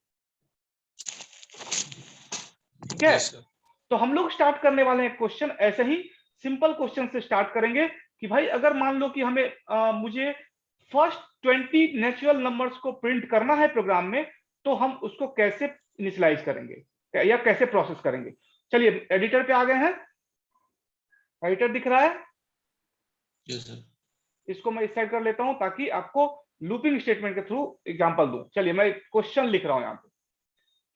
ठीक है? यस सर, तो हम लोग स्टार्ट करने वाले हैं क्वेश्चन ऐसे ही, सिंपल क्वेश्चन से स्टार्ट करेंगे कि भाई अगर मान लो कि मुझे फर्स्ट 20 नेचुरल नंबर्स को प्रिंट करना है प्रोग्राम में, तो हम उसको कैसे इनिशियलाइज करेंगे या कैसे प्रोसेस करेंगे। चलिए एडिटर पे आ गए हैं, एडिटर दिख रहा है? यस सर, इसको मैं इस साइड कर लेता हूं ताकि आपको लूपिंग स्टेटमेंट के थ्रू एग्जांपल दूं। चलिए मैं क्वेश्चन लिख रहा हूं यहां पे।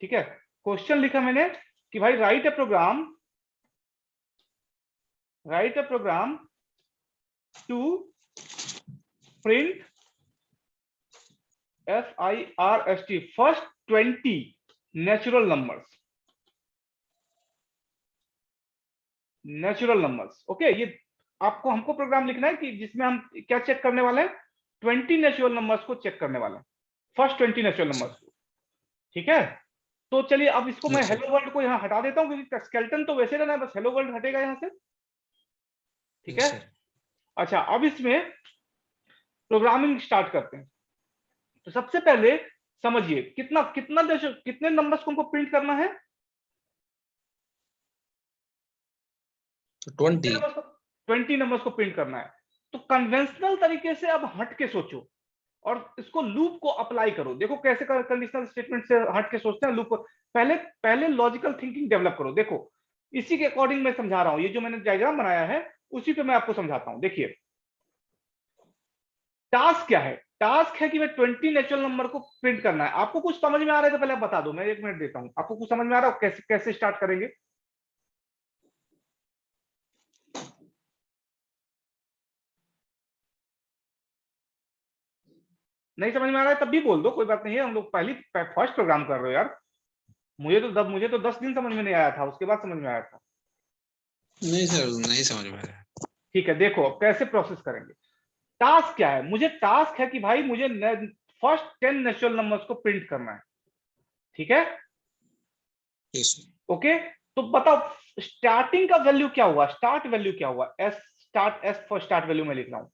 ठीक है, क्वेश्चन लिखा मैंने कि भाई write a program to print FIRST first 20 natural numbers. Okay, ये आपको हमको प्रोग्राम लिखना है कि जिसमें हम क्या चेक करने वाले हैं? 20 नेचुरल नंबर्स को चेक करने वाले हैं, फर्स्ट 20 नेचुरल नंबर्स को। ठीक है? तो चलिए अब इसको मैं यस सर, हेलो वर्ल्ड को यहां हटा देता हूं, क्योंकि स्केलेटन तो वैसे रहना है, बस हेलो वर्ल्ड हटेगा यहां से। ठीक है? यस सर, अच्छा, अब इसमें प्रोग्रामिंग स्टार्ट करते हैं। तो सबसे पहले समझिए कितने नंबर्स को हमको प्रिंट करना है? 20 20 नंबर्स को प्रिंट करना है। तो कन्वेंशनल तरीके से अब हट के सोचो और इसको लूप को अप्लाई करो। देखो कैसे कंडीशनल स्टेटमेंट से हट के सोचते हैं लूप को। पहले पहले लॉजिकल थिंकिंग डेवलप करो। देखो इसी के अकॉर्डिंग मैं समझा रहा हूं, ये जो मैंने डायग्राम बनाया है उसी पे मैं आपको समझाता हूं। देखिए टास्क क्या है? टास्क है कि मैं 20 नेचुरल नंबर को प्रिंट करना है। आपको कुछ समझ में आ रहा है तो पहले आप बता दो, मैं 1 मिनट देता हूं। आपको कुछ समझ में आ रहा है कैसे कैसे स्टार्ट करेंगे? नहीं समझ में आ रहा है तब भी बोल दो, कोई बात नहीं है। हम लोग पहली फर्स्ट प्रोग्राम कर रहे हो यार। मुझे तो 10 दिन समझ में नहीं आया था, उसके बाद समझ में आया था। नहीं सर, नहीं समझ में आ रहा है। ठीक है, देखो अब कैसे प्रोसेस करेंगे। टास्क क्या है, मुझे टास्क है कि भाई मुझे फर्स्ट 10 नेचुरल नंबर्स को प्रिंट करना है, ठीक है। यस ओके, तो बताओ स्टार्टिंग का वैल्यू क्या हुआ, स्टार्ट वैल्यू क्या हुआ, S start, S for start value में लिख रहा हूं,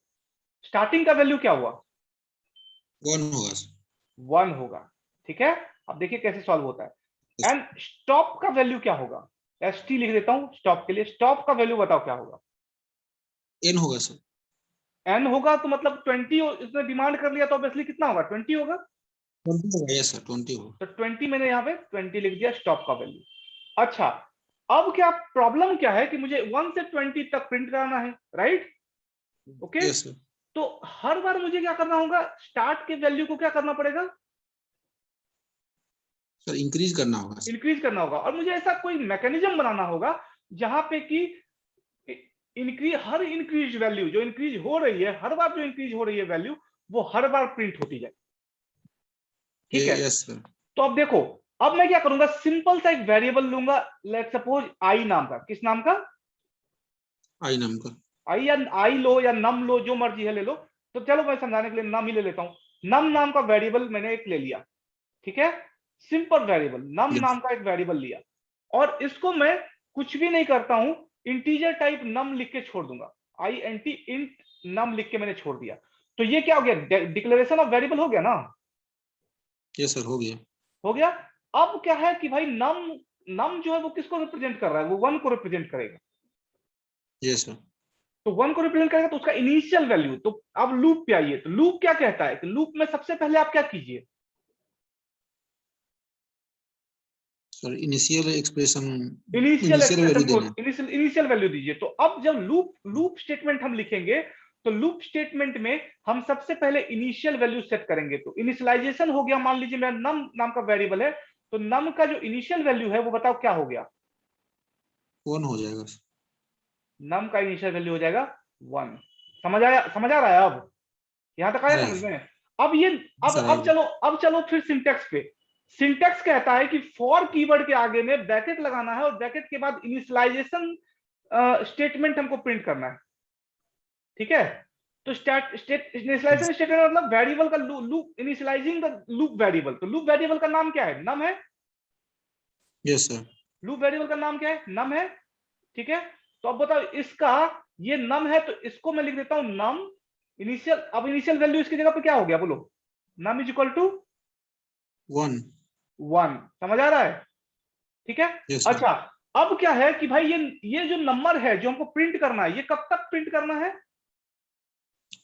स्टार्टिंग का वैल्यू क्या हुआ, 1 होगा सर। 1 होगा, ठीक है। अब देखिए कैसे सॉल्व होता है। Yes. एंड स्टॉप का वैल्यू क्या होगा, एस टी लिख देता हूं स्टॉप के लिए, स्टॉप का वैल्यू बताओ क्या होगा, n होगा सर। एन होगा, तो मतलब 20 इसने डिमांड कर लिया तो ऑब्वियसली कितना होगा, 20 होगा। 20 होगा, यस सर 20 होगा। तो 20 मैंने यहाँ पे 20 लिख दिया स्टॉप का वैल्यू। अच्छा, अब क्या प्रॉब्लम क्या है कि मुझे 1 से 20 तक प्रिंट कराना है, राइट। Okay, yes sir. तो हर बार मुझे क्या करना होगा, स्टार्ट के वैल्यू को क्या करना पड़ेगा, सर इंक्रीज करना होगा सर। इंक्रीज करना होगा, और मुझे ऐसा कोई मैकेनिज्म बनाना होगा जहां पे कि इंक्रीज, हर इंक्रीज वैल्यू जो इंक्रीज हो रही है, हर बार जो इंक्रीज हो रही है वैल्यू, वो हर बार प्रिंट होती जाए, ठीक है। Yes sir. तो अब देखो, अब मैं क्या करूंगा, सिंपल सा एक वेरिएबल लूंगा, लेट सपोज आई नाम का, किस नाम का, आई नाम का। आई, या आई लो या नम लो, जो मर्जी है ले लो। तो चलो मैं समझाने के लिए नम ही ले लेता हूं। नम नाम का वेरिएबल मैंने एक ले लिया, ठीक है, सिंपल वेरिएबल नम यस नाम का एक वेरिएबल लिया, और इसको मैं कुछ भी नहीं करता हूं, इंटीजर टाइप नम लिख के छोड़ दूंगा, I N T int num लिख के मैंने छोड़ दिया। तो ये क्या हो गया, डिक्लेरेशन ऑफ वेरिएबल हो गया ना, यस सर हो गया। हो गया। अब क्या है कि भाई नम, नम जो है वो किसको रिप्रेजेंट कर रहा है, वो 1 को रिप्रेजेंट करेगा। Yes sir. तो 1 को रिप्रेजेंट करेगा, तो उसका इनिशियल वैल्यू, तो अब लूप पे आइए, तो लूप क्या कहता है कि लूप में सबसे पहले आप क्या कीजिए, sir initial expression, initial initial expression value को देना है। इनिशियल वैल्यू दीजिए। तो अब जब लूप स्टेटमेंट हम लिखेंगे, तो लूप स्टेटमेंट में हम सबसे पहले इनिशियल वैल्यू सेट करेंगे। तो इनिशियलाइजेशन हो गया, मान लीजिए मेरा नम नाम का वेरिएबल है, तो नम का जो इनिशियल वैल्यू है वो बताओ क्या हो गया, 1 हो जाएगा सर। नम का इनिशियल वैल्यू हो जाएगा 1। समझ आया, समझ आ रहा है अब, यहां तक आ आया रहा समझ है में। अब ये, सर, आ अब गया। चलो, अब चलो फिर सिंटेक्स पे। सिंटेक्स कहता है कि फॉर कीवर्ड के आगे में ब्रैकेट लगाना है, और ब्रैकेट के बाद इनिशियलाइजेशन स्टेटमेंट हमको प्रिंट करना है, ठीक है। तो इनिशियलाइजेशन स्टेटमेंट मतलब वेरिएबल का loop, initialising the loop variable. तो लूप वेरिएबल का नाम क्या है, नम है। Yes sir. लूप वेरिएबल का नाम क्या है, नम है, ठीक है। तो अब बताओ इसका, ये नम है, तो इसको मैं लिख देता हूं नम इनिशियल। अब इनिशियल वैल्यू इसकी जगह पे क्या हो गया बोलो, नम इज इक्वल टू 1। 1। समझ आ रहा है, ठीक है। Yes sir. अच्छा, अब क्या है कि भाई ये जो नंबर है जो हमको प्रिंट करना है, ये कब तक प्रिंट करना है,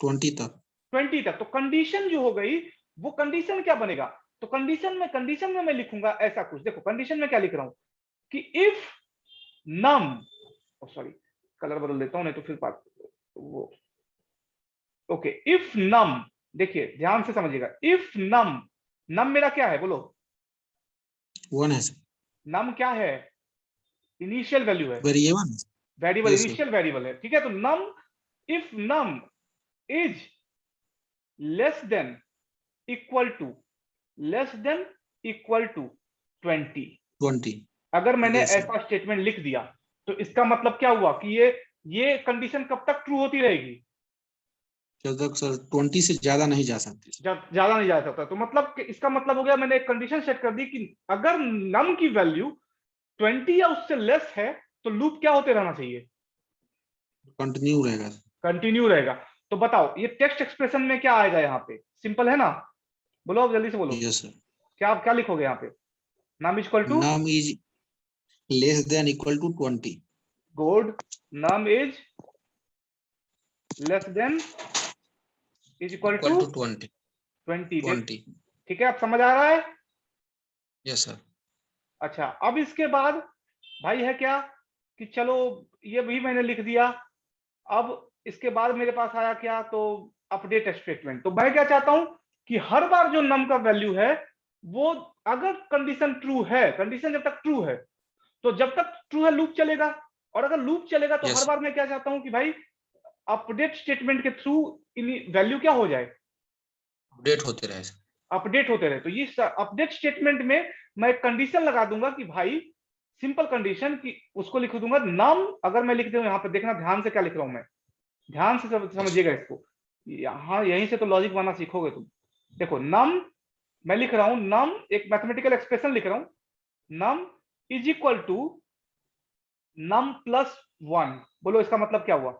20 तक। 20 तक। तो कंडीशन जो हो गई, वो कंडीशन क्या बनेगा, तो कंडीशन में मैं लिखूंगा ऐसा कुछ, देखो कंडीशन में क्या लिख रहा हूं कि इफ नम, सॉरी कलर बदल देता हूं नहीं तो फिर बात वो, ओके, इफ नम, देखिए ध्यान से समझिएगा, इफ नम, नम मेरा क्या है बोलो, 1 है सर। नम क्या है, इनिशियल वैल्यू है, variable. Variable, yes sir. Initial variable है, ठीक है। तो num, if num is less than equal to, less than equal to 20, 20। अगर मैंने यस सर। ऐसा स्टेटमेंट लिख दिया, तो इसका मतलब क्या हुआ कि ये कंडीशन कब तक ट्रू होती रहेगी, जब तक सर 20 से ज्यादा नहीं जा सकते सर। जब ज्यादा नहीं जा सकता। तो मतलब इसका मतलब हो गया, मैंने एक कंडीशन सेट कर दी कि अगर नम की वैल्यू 20 या उससे लेस है, तो लूप क्या होते रहना चाहिए, कंटिन्यू रहेगा सर। कंटिन्यू रहेगा। तो बताओ ये टेक्स्ट एक्सप्रेशन में क्या आएगा, यहाँ पे सिंपल है ना, बोलो अब जल्दी से बोलो, यस सर। क्या आप क्या लिखोगे यहाँ पे, num equal to, num is less than equal to 20। Good, num is less than is equal to equal to 20। 20। 20। ठीक है, अब समझ आ रहा है। Yes sir. अच्छा, अब इसके बाद भाई है क्या कि चलो ये भी मैंने लिख दिया। अब इसके बाद मेरे पास आया क्या, तो अपडेट स्टेटमेंट। तो मैं क्या चाहता हूं कि हर बार जो नम का वैल्यू है, वो अगर कंडीशन ट्रू है, कंडीशन जब तक ट्रू है, तो जब तक ट्रू है लूप चलेगा, और अगर लूप चलेगा तो हर यस बार मैं क्या चाहता हूं कि भाई अपडेट स्टेटमेंट के थ्रू वैल्यू क्या हो जाए, अपडेट होते रहे सर। अपडेट होते रहे। तो ये अपडेट स्टेटमेंट में मैं एक कंडीशन लगा दूंगा कि भाई, सिंपल कंडीशन कि उसको लिख दूंगा नम, अगर मैं लिख दूं, यहां पर देखना ध्यान से क्या लिख रहा हूं मैं, ध्यान से समझिएगा इसको, यहाँ यहीं से तो लॉजिक बनाना सीखोगे तुम। देखो नम, मैं लिख रहा हूं नम, एक मैथमेटिकल एक्सप्रेशन लिख रहा हूं, num is equal to num plus 1। बोलो इसका मतलब क्या हुआ?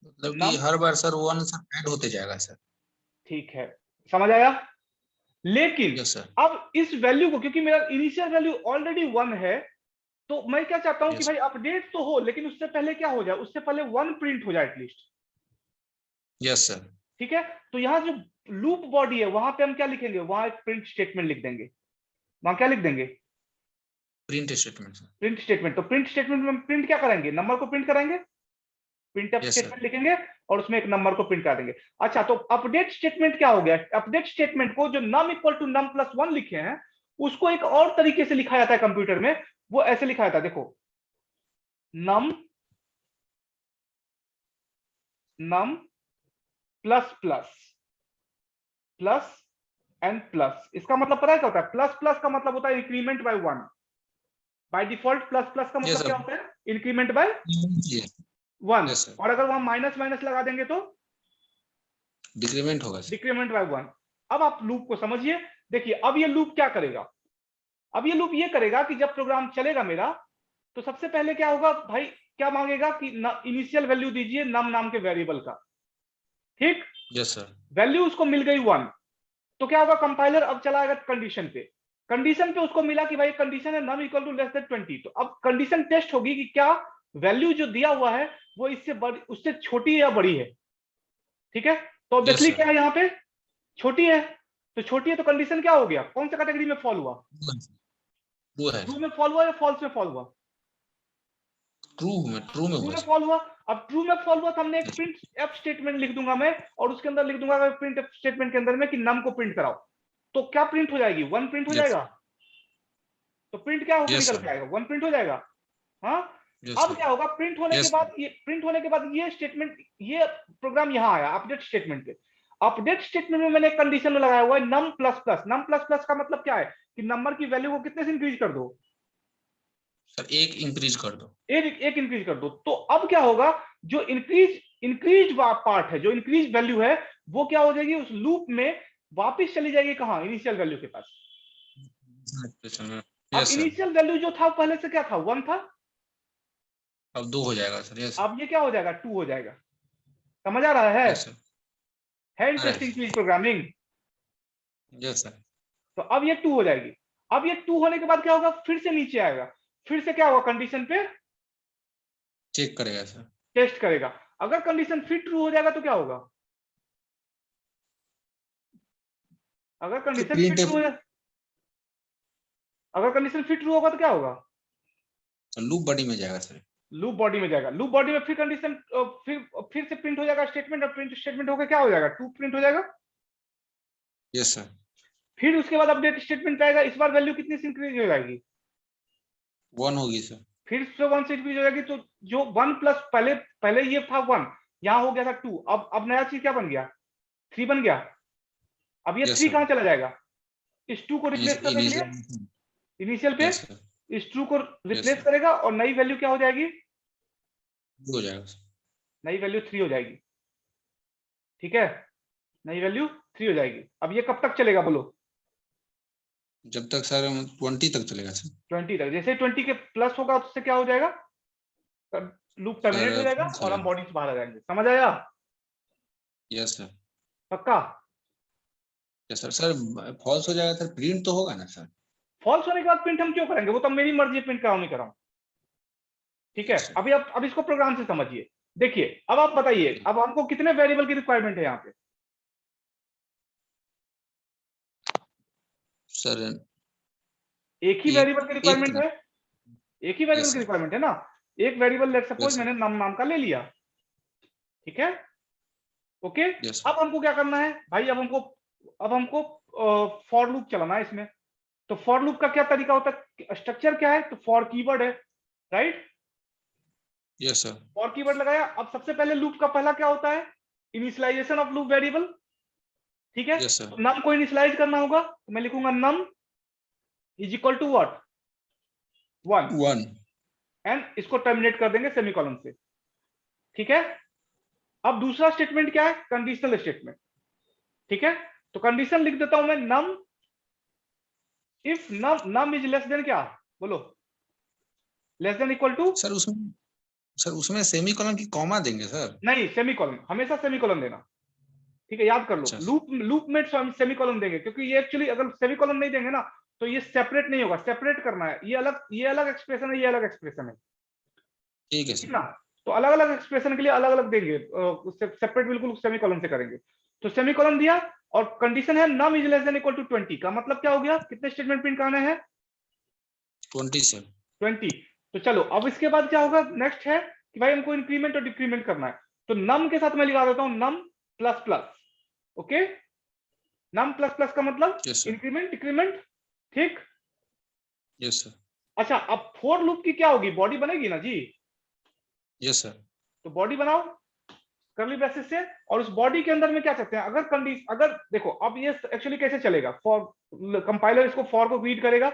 मतलब कि नम, हर बार सर 1 सर ऐड होते जाएगा सर। ठीक है, समझ आया। लेकिन यस सर। अब इस वैल्यू को, क्योंकि मेरा इनिशियल वैल्यू ऑलरेडी 1 है, तो मैं क्या चाहता हूं कि यस भाई अपडेट तो हो, लेकिन उससे पहले क्या हो जाए, उससे पहले 1 प्रिंट हो जाए एटलीस्ट। Yes sir. ठीक है, तो यहां जो लूप बॉडी है वहां पे हम क्या लिखेंगे, वहां एक प्रिंट स्टेटमेंट लिख देंगे। वहां क्या लिख देंगे? Print statement sir. Print statement. तो प्रिंट स्टेटमेंट में प्रिंट क्या करेंगे? नंबर को प्रिंट करेंगे, print F yes sir. Statement लिखेंगे और उसमें एक नंबर को प्रिंट कर देंगे। अच्छा, तो अपडेट स्टेटमेंट क्या हो गया? अपडेट स्टेटमेंट को जो num equal to num plus 1 लिखे हैं, उसको एक और तरीके से लिखा जाता है कंप्यूटर में। वो ऐसे लिखा जाता है, देखो, num num plus plus plus and plus. इसका मतलब पता है क्या होता है? प्लस प्लस का मतलब होता है increment by 1। By default plus plus का यस मतलब क्या सर। होता है? Increment by 1। Yes sir. और अगर वहां माइनस माइनस लगा देंगे तो डिक्रीमेंट होगा सर। Decrement bye 1। अब आप लूप को समझिए। देखिए अब ये लूप क्या करेगा? अब ये लूप ये करेगा कि जब प्रोग्राम चलेगा मेरा, तो सबसे पहले क्या होगा भाई, क्या मांगेगा कि इनिशियल वैल्यू दीजिए नम नाम के वेरिएबल का। ठीक, यस सर। वैल्यू उसको मिल गई 1। तो क्या होगा, कंपाइलर अब चलाएगा कंडीशन पे। कंडीशन पे उसको मिला कि भाई कंडीशन है num equal to less than 20। तो अब कंडीशन टेस्ट होगी कि क्या वैल्यू जो दिया हुआ है वो इससे बड़ी, उससे छोटी है या बड़ी है। ठीक है, तो यस ऑब्वियसली सर। क्या है, यहाँ पे छोटी है। तो छोटी है तो कंडीशन क्या हो गया, कौन सा कैटेगरी में फॉल हुआ? ट्रू है। ट्रू में फॉल हुआ या फॉल्स में फॉल हुआ? ट्रू में ट्रू होगा में सर। फॉल हुआ। अब ट्रू में फॉल हुआ तो हमने एक प्रिंट एफ स्टेटमेंट लिख दूंगा मैं, और उसके अंदर लिख दूंगा प्रिंट एफ स्टेटमेंट के अंदर में कि नम को प्रिंट कराओ। तो क्या प्रिंट हो जाएगी? 1 प्रिंट हो यस। जाएगा। तो प्रिंट क्या होकर यस निकल सर। के आएगा? 1 प्रिंट हो जाएगा। हाँ, यस अब सर। क्या होगा, प्रिंट होने के यस बाद, ये प्रिंट होने के बाद ये स्टेटमेंट, ये प्रोग्राम यहां आया अपडेट स्टेटमेंट पे। अपडेट स्टेटमेंट में मैंने कंडीशन में लगाया हुआ है num plus plus. Num plus plus का मतलब क्या है कि नंबर की वैल्यू को कितने से इंक्रीज कर दो? सर एक इंक्रीज कर दो। एक इंक्रीज कर दो। तो अब क्या होगा, जो इंक्रीज पार्ट है, जो इंक्रीज वैल्यू है, वो क्या हो जाएगी उस लूप में, वापस चली जाएगी कहां? इनिशियल वैल्यू के पास। अब यस सर। इनिशियल वैल्यू जो था पहले से क्या था? 1 था। अब 2 हो जाएगा सर। यस। अब ये क्या हो जाएगा? 2 हो जाएगा। समझ आ रहा यस सर। है इंटरेस्टिंग चीज प्रोग्रामिंग। Yes sir. तो अब ये 2 हो जाएगी। अब ये 2 होने के बाद क्या होगा, फिर से नीचे आएगा, फिर से क्या होगा, कंडीशन पे चेक करेगा सर। टेस्ट करेगा। अगर कंडीशन फिर ट्रू हो जाएगा तो क्या होगा? अगर तो कंडीशन फिर प्रिंट ट्रू हो जाए, अगर कंडीशन फिर ट्रू होगा तो क्या होगा? लूप बॉडी में जाएगा सर। लूप बॉडी में जाएगा। लूप बॉडी में फिर कंडीशन, फिर से प्रिंट हो जाएगा स्टेटमेंट, और प्रिंट स्टेटमेंट होकर क्या हो जाएगा? 2 प्रिंट हो जाएगा। Yes sir. फिर उसके बाद अपडेट स्टेटमेंट आएगा। इस बार वैल्यू कितनी से इंक्रीज हो जाएगी? 1 होगी सर। फिर से 1 से इंक्रीज हो जाएगी। तो जो 1 प्लस पहले पहले ये था 1, यहां हो गया था 2, अब नया चीज क्या बन गया? 3 बन गया। अब ये यस 3 सर। कहां चला जाएगा? इस 2 को रिप्लेस करने के लिए इनिशियल। इनिशियल पे यस सर। इस ट्रू को यस रिप्लेस सर। करेगा, और नई वैल्यू क्या हो जाएगी? हो जाएगा सर। नई वैल्यू 3 हो जाएगी। ठीक है, नई वैल्यू 3 हो जाएगी। अब ये कब तक चलेगा बोलो? जब तक सर 20 तक चलेगा सर। 20 तक। जैसे 20 के प्लस होगा उससे क्या हो जाएगा, लूप टर्मिनेट हो सर जाएगा फॉल्स हो और हम जाएगा। बॉडी से बाहर आ जाएंगे। समझ आया? Yes sir. पक्का? Yes sir. सर फॉल्स हो जाएगा सर, प्रिंट तो होगा ना सर? फॉल्स होने के बाद प्रिंट हम क्यों करेंगे? वो तो मेरी मर्जी है, प्रिंट कराऊं नहीं कराऊं। ठीक है, यस सर। अभी आप अब इसको प्रोग्राम से समझिए। देखिए अब आप बताइए, अब हमको कितने वेरिएबल की रिक्वायरमेंट है यहाँ पे? सर एक ही एक वेरिएबल की एक रिक्वायरमेंट है। एक ही वेरिएबल यस की सर। रिक्वायरमेंट है ना। एक variable let suppose yes sir. मैंने नाम नाम का ले लिया। ठीक है, ओके। यस अब हमको क्या करना है भाई, अब हमको फॉर लूप चलाना है इसमें। तो फॉर लूप का क्या तरीका होता है, स्ट्रक्चर क्या है? तो फॉर कीवर्ड है, right. Yes sir. For keyword लगाया। अब सबसे पहले लूप का पहला क्या होता है? Initialisation of loop variable. ठीक है, यस सर। तो नम को इनिशियलाइज करना होगा, तो मैं लिखूंगा num is equal to what? 1। 1। And इसको टर्मिनेट कर देंगे सेमीकोलन से। ठीक है, अब दूसरा स्टेटमेंट क्या है, कंडीशनल स्टेटमेंट, ठीक है। तो कंडीशन लिख देता हूं मैं, num if num is less than क्या, बोलो, less than equal to, sir उसमें सेमीकोलन की कॉमा देंगे सर? नहीं, सेमीकोलन, हमेशा सेमीकोलन देना, ठीक है, याद कर लो। अच्छा। लूप में सेमीकोलन देंगे, क्योंकि ये एक्चुअली अगर सेमीकोलन नहीं देंगे ना तो ये सेपरेट नहीं होगा, सेपरेट करना है, ये अलग एक्सप्रेशन है, ये अलग एक्सप्रेशन है, ठीक है ठीक सर। ना। तो अलग अलग एक्सप्रेशन के लिए अलग अलग देंगे, सेपरेट बिल्कुल सेमीकोलन से करेंगे। तो सेमीकोलन दिया, और कंडीशन है num is less than equal to 20, का मतलब क्या हो गया, कितने स्टेटमेंट प्रिंट करने हैं, 20 सर। 20। तो चलो अब इसके बाद क्या होगा, नेक्स्ट है कि भाई हमको इंक्रीमेंट और डिक्रीमेंट करना है। तो नम के साथ मैं लिखा देता हूं num plus plus, okay, num plus plus का मतलब यस सर। इंक्रीमेंट डिक्रीमेंट, ठीक। Yes sir. अच्छा, अब फोर लूप की क्या होगी, बॉडी बनेगी ना जी, यस सर। तो बॉडी बनाओ कर्ली ब्रेसेस से, और उस बॉडी के अंदर में क्या चाहते हैं, अगर कंडीशन, अगर देखो अब ये एक्चुअली कैसे चलेगा, फॉर कंपाइलर इसको फॉर को रीड करेगा,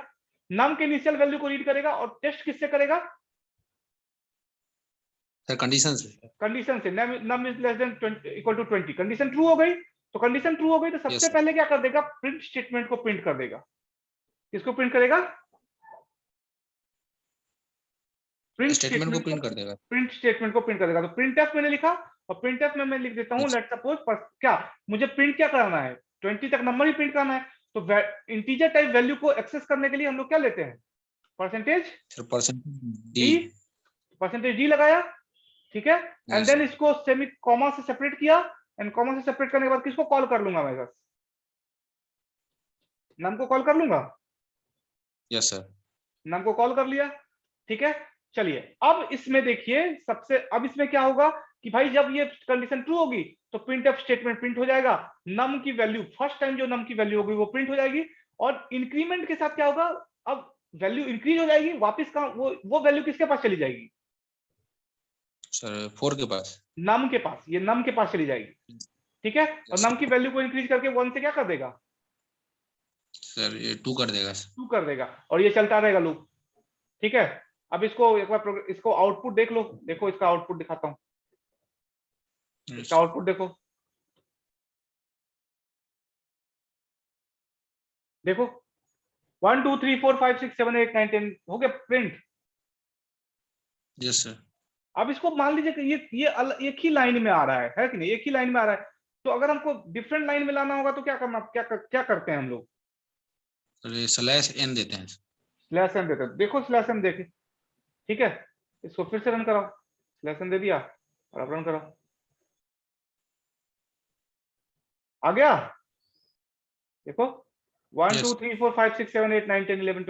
नम के इनिशियल वैल्यू को रीड करेगा, और टेस्ट किससे करेगा, सर कंडीशन से। कंडीशन से, num is less than equal to 20, condition true हो गई। तो कंडीशन ट्रू हो गई तो सबसे यस पहले क्या कर देगा, प्रिंट स्टेटमेंट को प्रिंट कर देगा, किसको प्रिंट करेगा, प्रिंट स्टेटमेंट को स्टेटमेंट को, प्रिंट कर देगा। प्रिंट स्टेटमेंट को प्रिंट कर देगा। तो प्रिंटफ मैंने लिखा, और प्रिंटफ में मैं लिख देता हूं, यस लेट सपोज क्या, मुझे प्रिंट क्या करना है, 20 तक नंबर ही प्रिंट करना है। तो इंटीजर टाइप वैल्यू को एक्सेस करने के लिए हम लोग क्या लेते हैं, percentage sir. Percent D. D, percentage D लगाया, ठीक है। एंड यस देन इसको सेमी कॉमा से सेपरेट किया, एंड कॉमा से सेपरेट करने के बाद किसको कॉल कर लूंगा मैं, बस नम को कॉल कर लूंगा, यस सर। नम को कॉल कर लिया, ठीक है। चलिए अब इसमें देखिए, सबसे अब इसमें क्या होगा कि भाई जब ये कंडीशन ट्रू होगी तो प्रिंटफ स्टेटमेंट प्रिंट हो जाएगा, नम की वैल्यू फर्स्ट टाइम जो नम की वैल्यू होगी वो प्रिंट हो जाएगी, और इंक्रीमेंट के साथ क्या होगा, अब वैल्यू इंक्रीज हो जाएगी, वापस का वो वैल्यू किसके पास चली जाएगी, सर 4 के पास। नम के पास, ये नम के पास चली जाएगी, ठीक है। और यस नम की वैल्यू को इंक्रीज करके 1 से क्या कर देगा, सर। ये 2 कर देगा सर। 2 कर देगा, और ये चलता रहेगा लूप, ठीक है। अब इसको एक बार इसको आउटपुट देख लो, देखो इसका आउटपुट दिखाता हूं, इसका आउटपुट देखो, देखो 1 2 3 4 5 6 7 8 9 10 हो गया प्रिंट। Yes sir. अब इसको मान लीजिए कि ये एक ही लाइन में आ रहा है कि नहीं, एक ही लाइन में आ रहा है। तो अगर हमको डिफरेंट लाइन में लाना होगा तो क्या करना, क्या करते हैं हम लोग, सर स्लैश एन देते हैं। स्लैश एन देते हैं, देखो स्लैश एन देखे, ठीक है। इसको फिर से रन कराओ, स्लैश एन दे दिया, और अब रन कराओ, आ गया, देखो 1 2 यस 3 4 5 6 7 8 9 10 11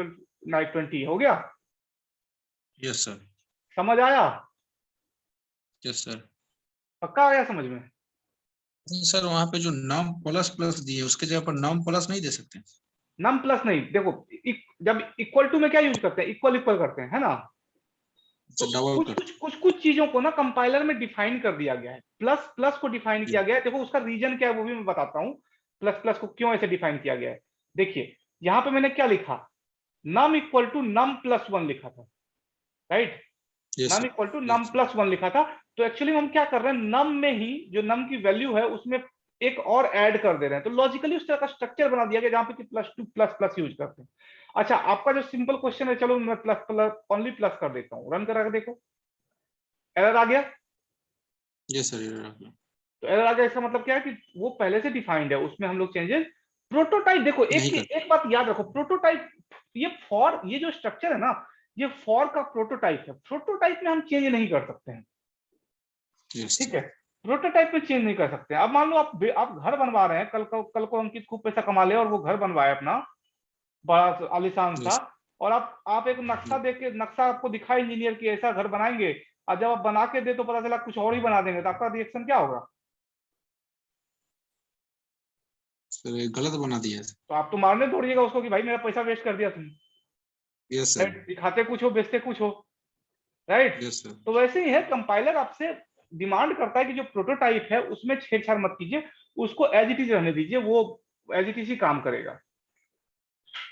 12 20 हो गया, यस सर। समझ आया, यस सर। पक्का आया समझ में। सर वहाँ पे जो नम प्लस प्लस दिए उसके जगह पर नम प्लस नहीं दे सकते? नम प्लस नहीं, देखो जब इक्वल टू में क्या यूज करते हैं, इक्वल इक्वल करते हैं, है ना। तो डबल कर। कुछ चीजों को ना कंपाइलर में डिफाइन कर दिया गया है, प्लस प्लस को डिफाइन किया गया है, देखो उसका रीजन क्या है वो भी मैं बताता हूँ, प्लस प्लस को क्यों ऐसे डिफाइन किया गया है। देखिए यहां पे मैंने क्या लिखा, num equal to num plus 1 लिखा था, right, yes num sir. Equal to num yes plus 1 लिखा था। तो एक्चुअली हम क्या कर रहे हैं, नम में ही जो नम की वैल्यू है उसमें एक और ऐड कर दे रहे हैं, तो लॉजिकली उस तरह का स्ट्रक्चर बना दिया गया जहां पे plus two plus plus use करते हैं। अच्छा, आपका जो सिंपल क्वेश्चन है, चलो मैं प्लस प्लस ओनली प्लस कर देता हूँ, रन करा के देखो, एरर आ गया। Yes sir. तो एरर आ गया, इसका मतलब क्या है कि वो पहले से डिफाइंड है, उसमें हम लोग चेंजेस, प्रोटोटाइप देखो, नहीं कर। एक बात याद रखो, प्रोटोटाइप, ये फॉर, ये जो स्ट्रक्चर है ना, ये फॉर का प्रोटोटाइप है, प्रोटोटाइप में हम चेंज नहीं कर सकते हैं, यस ठीक है। प्रोटोटाइप में चेंज नहीं कर सकते। अब मान लो आप घर बनवा रहे हैं, कल को अंकित खूब पैसा कमा ले और वो घर बनवाए अपना बड़ा आलीशान सा, यस। और आप एक नक्शा देख के, नक्शा आपको दिखा इंजीनियर की ऐसा घर बनाएंगे, और जब आप बना के दे तो पता चला कुछ और ही बना देंगे, तो आपका रिएक्शन क्या होगा, सर ये गलत बना दिया सर। तो आप तो मारने दौड़िएगा उसको कि भाई मेरा पैसा वेस्ट कर दिया तुमने, यस सर। राइट, दिखाते कुछ हो बेचते कुछ हो, राइट। Yes sir. तो वैसे ही है, कंपाइलर आपसे डिमांड करता है कि जो प्रोटोटाइप है उसमें छेड़छाड़ मत कीजिए, उसको एज इट इज रहने दीजिए, वो एज इट इज ही काम करेगा,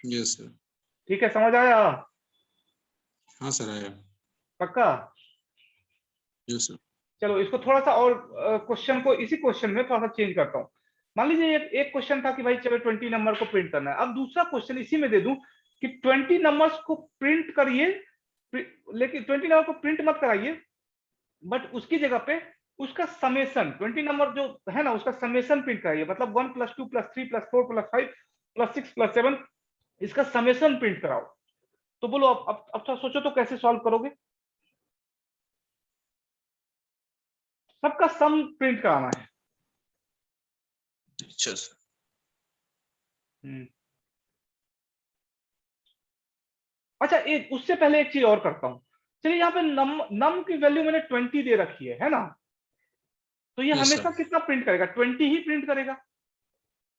यस सर। ठीक है, समझ आया, हाँ सर आया। पक्का। Yes sir. चलो इसको थोड़ा सा और क्वेश्चन को इसी क्वेश्चन में थोड़ा सा चेंज करता हूँ। मान लीजिए एक क्वेश्चन था कि भाई चलो 20 नंबर को प्रिंट करना है। अब दूसरा क्वेश्चन इसी में दे दूं कि 20 नंबर्स को प्रिंट करिए, लेकिन 20 नंबर को प्रिंट मत कराइए, बट उसकी जगह पे उसका समेशन 20 नंबर जो है ना उसका समेशन प्रिंट कराइए, मतलब 1 + 2 + 3 + 4 + 5 + 6 + 7 इसका समेशन प्रिंट कराओ। तो बोलो अब थोड़ा सोचो तो कैसे सॉल्व करोगे? सबका सम प्रिंट कराना है। अच्छा सर। अच्छा एक उससे पहले एक चीज और करता हूं। चलिए यहाँ पे नम की वैल्यू मैंने 20 दे रखी है ना, तो ये यस हमेशा सर। कितना प्रिंट करेगा? 20 ही प्रिंट करेगा,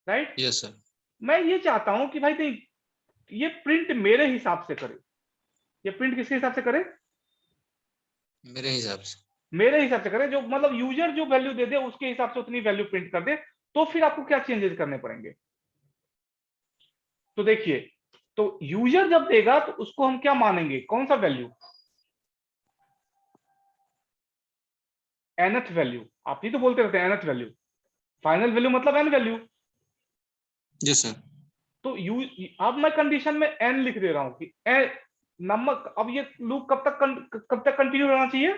राइट? Yes sir. मैं ये चाहता हूं कि भाई नहीं, ये प्रिंट मेरे हिसाब से करे। ये प्रिंट किसके हिसाब से करे? मेरे हिसाब से। मेरे हिसाब से करे, जो मतलब यूजर जो वैल्यू दे दे उसके हिसाब से उतनी वैल्यू प्रिंट कर दे। तो फिर आपको क्या चेंजेस करने पड़ेंगे? तो देखिए, तो यूजर जब देगा तो उसको हम क्या मानेंगे, कौन सा वैल्यू? nth value. आप ही तो बोलते रहते हैं nth वैल्यू, फाइनल वैल्यू मतलब n वैल्यू। Yes sir. तो अब मैं कंडीशन में n लिख दे रहा हूं कि नंबर, अब ये लूप कब तक कंटिन्यू रहना चाहिए?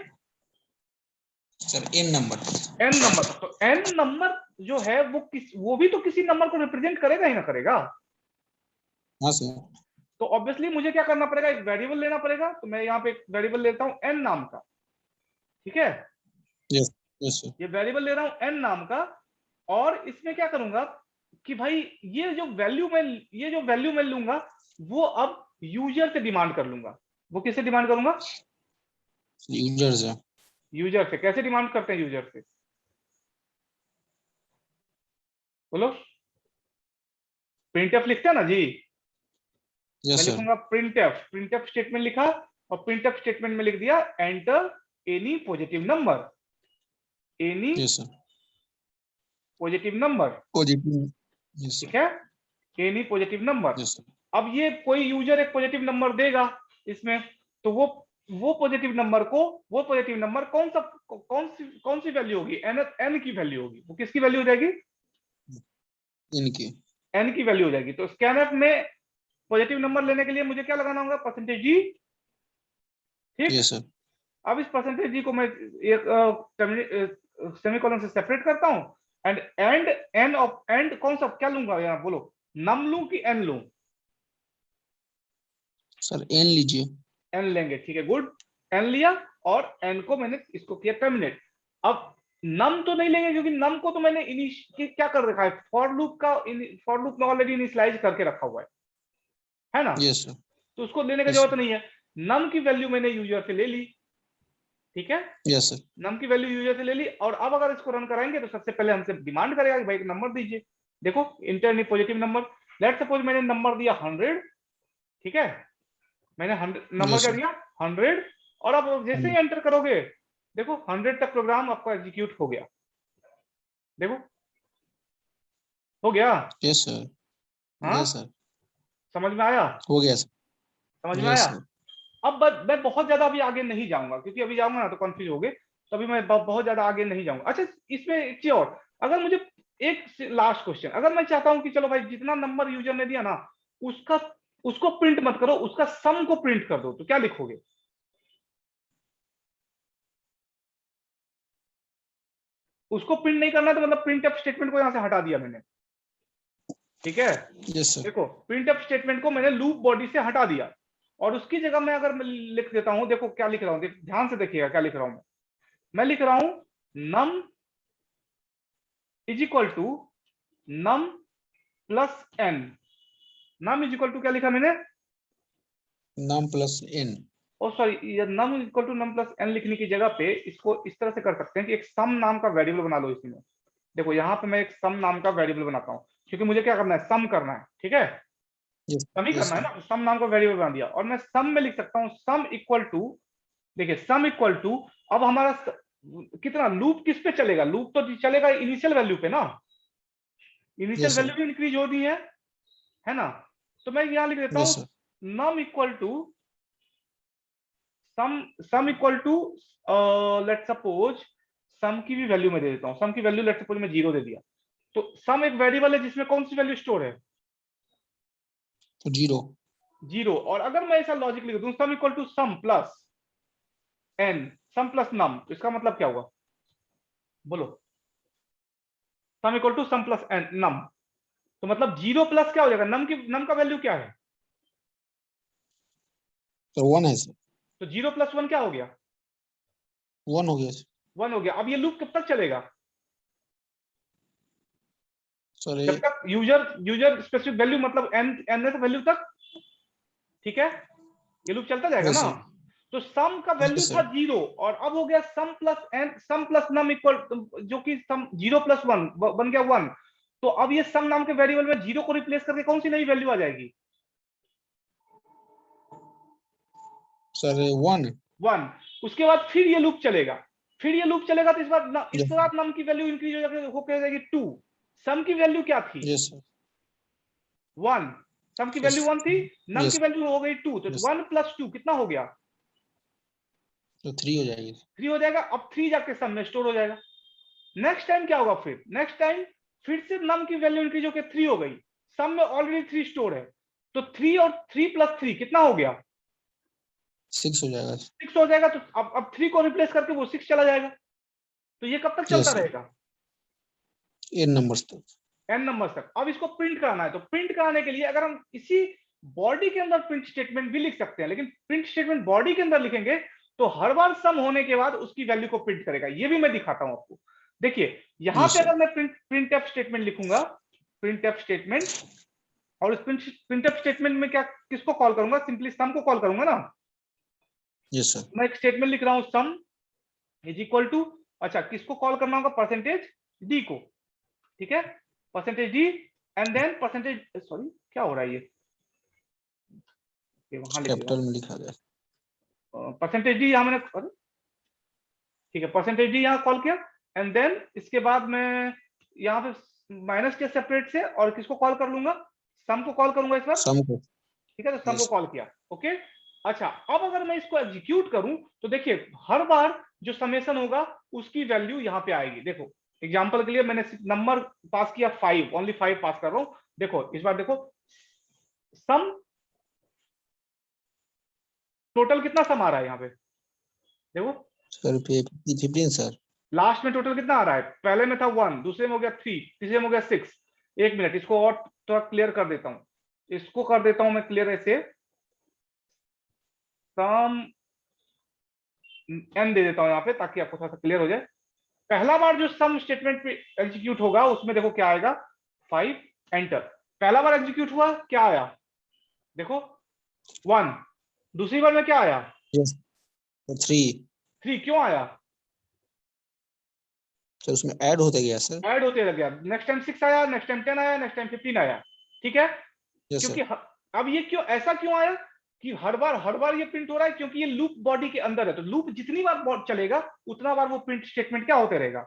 Sir n number. n number तक। तो n नंबर जो है वो भी तो किसी नंबर को रिप्रेजेंट करेगा ही ना करेगा। हाँ सर। तो ऑब्वियसली मुझे क्या करना पड़ेगा, एक वेरिएबल लेना पड़ेगा। तो मैं यहाँ पे एक वेरिएबल लेता हूं n नाम का, ठीक है? यस। Yes sir. ये वेरिएबल ले रहा हूं n नाम का, और इसमें क्या करूंगा कि भाई ये जो वैल्यू मैं लूंगा वो अब यूजर से डिमांड कर लूंगा। वो किससे डिमांड करूंगा? यूजर से। यूजर से। कैसे डिमांड करते हैं यूजर से, बोलो? प्रिंटफ लिखते हैं ना जी। मैं यस सर। लिखूंगा प्रिंटफ स्टेटमेंट लिखा, और प्रिंटफ स्टेटमेंट में लिख दिया enter any positive number, any yes sir. Positive number, positive. Yes ठीक सर। है? Any positive number. Yes sir. अब ये कोई यूजर एक पॉजिटिव नंबर देगा इसमें, तो वो पॉजिटिव नंबर को, वो पॉजिटिव नंबर कौन सी वैल्यू होगी? एन की वैल्यू होगी। वो किसकी वैल्यू हो जाएगी? इनकी। एन की वैल्यू हो जाएगी। तो स्कैनफ में पॉजिटिव नंबर लेने के लिए मुझे क्या लगाना होगा? %g, ठीक? Yes sir. अब इस %g को मैं एक सेमीकोलन से सेपरेट करता हूं, एंड एन ऑफ एंड कौन सा क्या लूंगा यहां, बोलो? नम लूं कि एन लूं? सर n लीजिए। एन लेंगे, ठीक है, गुड। एन लिया, और एन को मैंने इसको किया टर्मिनेट। अब नम तो नहीं लेंगे, क्योंकि नम को तो मैंने क्या कर रखा है, फॉर लूप में ऑलरेडी इनिशियलाइज करके रखा हुआ है ना? Yes sir. तो उसको लेने की यस जरूरत सर। नहीं है। नम की वैल्यू मैंने यूजर से ले ली, ठीक है? Yes sir. नम की वैल्यू यूजर से ले ली, और अब अगर इसको रन कराएंगे तो सबसे पहले हमसे डिमांड करेगा कि भाई एक नंबर दीजिए। देखो, inter positive number. Let suppose मैंने नंबर दिया 100, ठीक है? मैंने 100 नंबर यस क्या सर। दिया? 100। और अब जैसे ही एंटर करोगे, देखो 100 तक प्रोग्राम आपका एग्जीक्यूट हो गया। देखो, हो गया। Yes sir. हाँ, यस सर। समझ में आया? हो गया सर। समझ में आया? Yes sir. अब मैं बहुत ज्यादा अभी आगे नहीं जाऊंगा, क्योंकि अभी जाऊंगा ना तो कंफ्यूज हो गए। तो अभी मैं बहुत ज्यादा आगे नहीं जाऊंगा। अच्छा, इसमें एक चीज और, अगर मुझे एक लास्ट क्वेश्चन, अगर मैं चाहता हूं कि चलो भाई जितना नंबर यूजर ने दिया ना, उसका उसको प्रिंट मत करो, उसका सम को प्रिंट कर दो, तो क्या लिखोगे? उसको प्रिंट नहीं करना है, तो मतलब प्रिंट स्टेटमेंट को यहां से हटा दिया मैंने, ठीक है? Yes sir. देखो, प्रिंटफ स्टेटमेंट को मैंने लूप बॉडी से हटा दिया, और उसकी जगह मैं अगर मैं लिख देता हूं, देखो क्या लिख रहा हूं, ध्यान से देखिएगा क्या लिख रहा हूं। मैं लिख रहा हूं num is equal to num plus N. Num is equal to क्या लिखा मैंने? नाम plus n। Oh sorry, num is equal to num plus N लिखने की जगह पे इसको इस तरह से कर सकते हैं कि एक सम नाम का वेरिएबल बना लो इसमें। देखो यहां पे मैं एक सम नाम का वेरिएबल बनाता हूं, क्योंकि मुझे क्या करना है, सम करना है, ठीक है? यस। सम ही यस करना है सर। ना, सम नाम का वेरिएबल बना दिया, और मैं सम में लिख सकता हूं सम इक्वल टू, देखिए सम इक्वल टू, अब हमारा कितना लूप किस पे चलेगा? लूप तो चलेगा इनिशियल वैल्यू पे ना, इनिशियल यस सर। वैल्यू भी इंक्रीज हो रही है ना? तो मैं यहां लिख देता हूं yes sir. Num equal to sum equal to, let suppose sum की भी वैल्यू मैं दे देता हूँ। सम की वैल्यू लेट्स सपोज मैं 0 दे दिया, तो सम एक वेरिएबल है जिसमें कौन सी वैल्यू स्टोर है? तो 0। 0। और अगर मैं ऐसा लॉजिक लिख दूं sum equal to sum plus N, sum plus num, तो इसका मतलब क्या होगा बोलो? Sum equal to sum plus N num, तो मतलब 0 प्लस क्या हो जाएगा? नम का वैल्यू क्या है? तो 1 है सर। तो 0 प्लस 1 क्या हो गया? 1 हो गया सर। 1 हो गया। अब ये लूप कब तक चलेगा? सर जब तक यूजर स्पेसिफिक वैल्यू मतलब एन वैल्यू तक, ठीक है, ये लूप चलता जाएगा यस ना। सर। तो सम का वैल्यू यस था सर। 0 और अब हो गया सम प्लस एन, सम प्लस नम इक्वल, जो कि सम 0 प्लस 1 बन गया 1। तो अब ये सम नाम के वेरिएबल में 0 को रिप्लेस करके कौन सी नई वैल्यू आ जाएगी? सर 1। 1। उसके बाद फिर ये लूप चलेगा, फिर ये लूप चलेगा, तो इस बार नम की वैल्यू इंक्रीज हो जाएगी 2। सम की वैल्यू क्या थी? Yes sir. 1। सम की वैल्यू 1 थी, नम की यस। वैल्यू हो गई 2, तो यस 1 प्लस 2 कितना हो गया? तो 3 हो जाएगी। 3 हो जाएगा। अब 3 जाके सम में स्टोर हो जाएगा। नेक्स्ट टाइम क्या होगा? फिर नेक्स्ट टाइम फिर से नम की वैल्यू इंक्रीज होकर 3 हो गई, सम में ऑलरेडी 3 स्टोर है, तो 3 और 3 प्लस 3 कितना हो गया? 6 हो जाएगा। 6 हो जाएगा। तो अब 3 को रिप्लेस करके वो 6 चला जाएगा। तो ये कब तक चलता यस सर। रहेगा? n नंबर्स तक। n नंबर तक। अब इसको प्रिंट कराना है, तो प्रिंट कराने के लिए अगर हम इसी बॉडी के अंदर प्रिंट स्टेटमेंट भी लिख सकते हैं, लेकिन प्रिंट स्टेटमेंट बॉडी के अंदर लिखेंगे तो हर बार सम होने के बाद उसकी वैल्यू को प्रिंट करेगा। ये भी मैं दिखाता हूं आपको। देखिए यहां यस पे सर। अगर मैं प्रिंट एफ स्टेटमेंट लिखूंगा, प्रिंट एफ स्टेटमेंट, और उस प्रिंट एफ स्टेटमेंट में क्या किसको कॉल करूंगा? सिंपली सम को कॉल करूंगा ना। Yes sir. मैं एक स्टेटमेंट लिख रहा हूं, सम इज इक्वल टू, अच्छा किसको कॉल करना होगा? परसेंटेज डी को, ठीक है, percentage D, and then percentage, sorry क्या हो रहा है ये वहां लिख देगा, कैपिटल में लिखा गया। परसेंटेज डी यहां मैंने, ठीक है, परसेंटेज डी यहाँ कॉल किया, एंड देन इसके बाद मैं यहाँ पे माइनस के सेपरेट से और किसको कॉल कर लूंगा? सम को कॉल करूंगा इस बार, सम को। ठीक है, तो सम को यस। कॉल किया। ओके, अच्छा अब अगर मैं इसको एग्जीक्यूट करूं तो देखिए हर बार जो समेशन होगा उसकी वैल्यू यहाँ पे आएगी। देखो एग्जांपल के लिए मैंने नंबर पास किया 5, ओनली 5 पास कर रहा हूं। देखो इस बार देखो सम, टोटल कितना सम आ रहा है यहाँ पे? देखो सर 15 सर। लास्ट में टोटल कितना आ रहा है? पहले में था 1, दूसरे में हो गया 3, तीसरे में हो गया 6। एक मिनट इसको और थोड़ा क्लियर कर देता हूं, इसको कर देता हूं मैं क्लियर ऐसे, सम एन दे देता हूं यहाँ पे ताकि आपको थोड़ा सा क्लियर हो जाए। पहला बार जो सम स्टेटमेंट पे एग्जीक्यूट होगा उसमें देखो क्या आएगा? 5, एंटर। पहला बार एग्जीक्यूट हुआ, क्या आया? देखो 1। दूसरी बार में क्या आया? यस। तो 3। 3। क्यों आया? सर उसमें ऐड होते गया सर। ऐड होते रह गया। नेक्स्ट टाइम 6 आया, नेक्स्ट टाइम 10 आया, नेक्स्ट टाइम 15 आया, ठीक है। यस क्योंकि सर। अब ये क्यों ऐसा क्यों आया कि हर बार ये प्रिंट हो रहा है? क्योंकि ये लूप बॉडी के अंदर है, तो लूप जितनी बार चलेगा उतना बार वो प्रिंट स्टेटमेंट क्या होते रहेगा?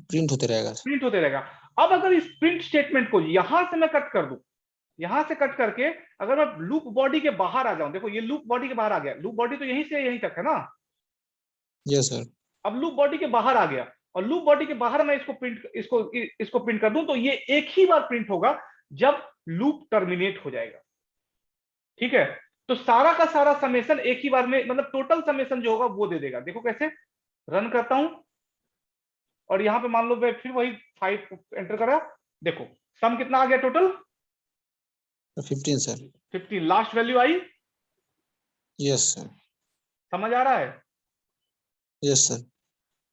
प्रिंट होते रहेगा। प्रिंट होते रहेगा। अब अगर इस प्रिंट स्टेटमेंट को यहां से मैं कट कर दूं, यहां से कट करके अगर मैं लूप बॉडी के बाहर आ जाऊं, देखो ये लूप बॉडी के बाहर आ गया, लूप बॉडी तो यहीं से यहीं तक है ना। Yes sir. अब लूप बॉडी के बाहर आ गया और लूप बॉडी के बाहर मैं इसको प्रिंट कर दूं, तो ये एक ही बार प्रिंट होगा जब लूप टर्मिनेट हो जाएगा, ठीक है। तो सारा का सारा समेशन एक ही बार में, मतलब टोटल समेशन जो होगा वो दे देगा। देखो कैसे, रन करता हूं और यहां पे मान लो मैं फिर वही 5 एंटर करा, देखो सम कितना आ गया टोटल? 15 सर। 15। लास्ट वैल्यू आई, यस सर। समझ आ रहा है? Yes sir.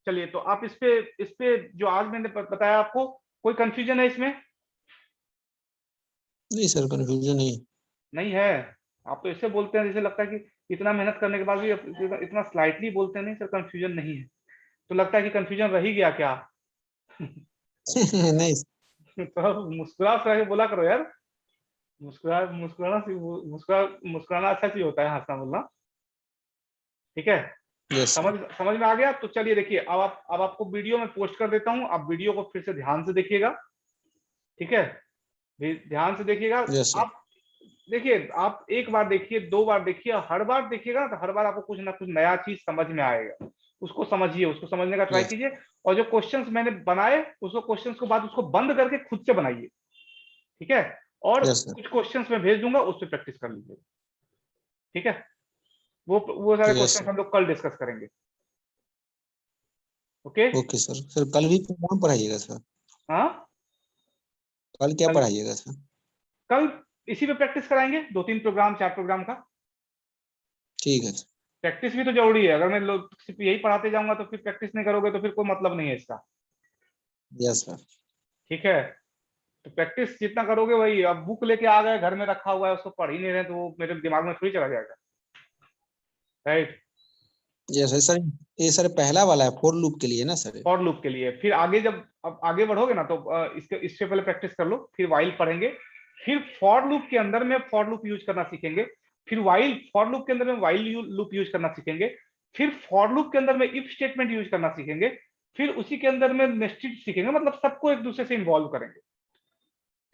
चलिए तो आप इस पे जो आज मैंने बताया आपको, कोई कंफ्यूजन है इसमें? नहीं सर, कंफ्यूजन नहीं। नहीं है? आप तो ऐसे बोलते हैं जैसे लगता है कि इतना मेहनत करने के बाद भी इतना स्लाइटली बोलते हैं। नहीं सर, कंफ्यूजन नहीं है। तो लगता है कि कंफ्यूजन रह ही गया क्या? नहीं। तो मुस्कुरा के बोला करो यार, मुस्कुराना अच्छा चीज होता है, हंसना बोलना, ठीक है। Yes sir. समझ में आ गया? तो चलिए देखिए, अब आपको वीडियो में पोस्ट कर देता हूं, आप वीडियो को फिर से ध्यान से देखिएगा, ठीक है, ध्यान से देखिएगा। Yes sir. आप देखिए, आप एक बार देखिए, 2 बार देखिए, हर बार देखिएगा तो हर बार आपको कुछ ना कुछ नया चीज समझ में आएगा। उसको समझिए, उसको समझने का ट्राई Yes. कीजिए, और जो क्वेश्चंस मैंने बनाए उसको क्वेश्चंस को बाद उसको बंद करके खुद से बनाइए, ठीक है, और Yes, sir. कुछ क्वेश्चंस मैं भेज दूंगा, उस पर प्रैक्टिस कर लीजिए, ठीक है। वो सारे Yes, क्वेश्चंस sir. हम लोग कल डिस्कस करेंगे, ओके। Okay sir. सर कल भी प्रोग्राम पढ़ाइएगा सर? हाँ, कल क्या कल पढ़ाइएगा सर? कल इसी पे प्रैक्टिस कराएंगे, 2-3 प्रोग्राम 4 प्रोग्राम का। ठीक है सर। प्रैक्टिस भी तो जरूरी है, अगर मैं लोग सिर्फ यही पढ़ाते जाऊंगा तो फिर प्रैक्टिस नहीं करोगे तो फिर कोई मतलब नहीं है इसका, यस सर। ठीक है। तो प्रैक्टिस जितना करोगे वही, अब बुक लेके आ गए घर में रखा हुआ है उसको पढ़ ही नहीं रहे तो वो मेरे दिमाग में थोड़ी चला जाएगा, राइट। Yes sir. ये सर पहला वाला है फॉर लूप के लिए ना सर? फॉर लूप के लिए, फिर आगे जब अब आगे बढ़ोगे ना तो इससे पहले प्रैक्टिस कर लो, फिर वाइल पढ़ेंगे, फिर फॉर लूप के अंदर में फॉर लूप यूज करना सीखेंगे, फिर वाइल फॉर लूप के अंदर में वाइल लूप यूज करना सीखेंगे, फिर फॉर लूप के अंदर में इफ स्टेटमेंट यूज करना सीखेंगे, फिर उसी के अंदर में नेस्टेड सीखेंगे, मतलब सबको एक दूसरे से इन्वॉल्व करेंगे,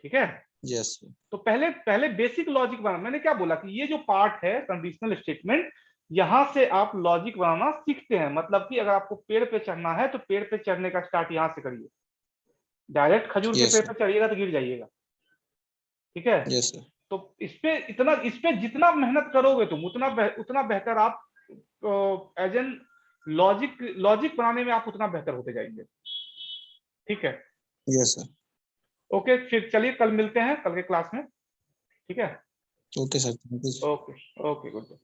ठीक है। Yes sir. तो पहले पहले बेसिक लॉजिक बनाना, मैंने क्या बोला कि ये जो पार्ट है कंडीशनल स्टेटमेंट, यहां से आप लॉजिक बनाना सीखते हैं, मतलब कि अगर आपको पेड़ पे चढ़ना है तो पेड़ पे चढ़ने का स्टार्ट यहां से करिए, डायरेक्ट खजूर के यस पेड़ सर। पे चढ़िएगा तो गिर जाइएगा, ठीक है। Yes sir. तो इस पे जितना मेहनत करोगे तुम उतना बेहतर आप एज एन लॉजिक लॉजिक बनाने में आप उतना बेहतर होते जाएंगे, ठीक है। Yes sir. ओके, फिर चलिए कल मिलते हैं कल के क्लास में, ठीक है। Okay sir, thank you. Okay, okay, good.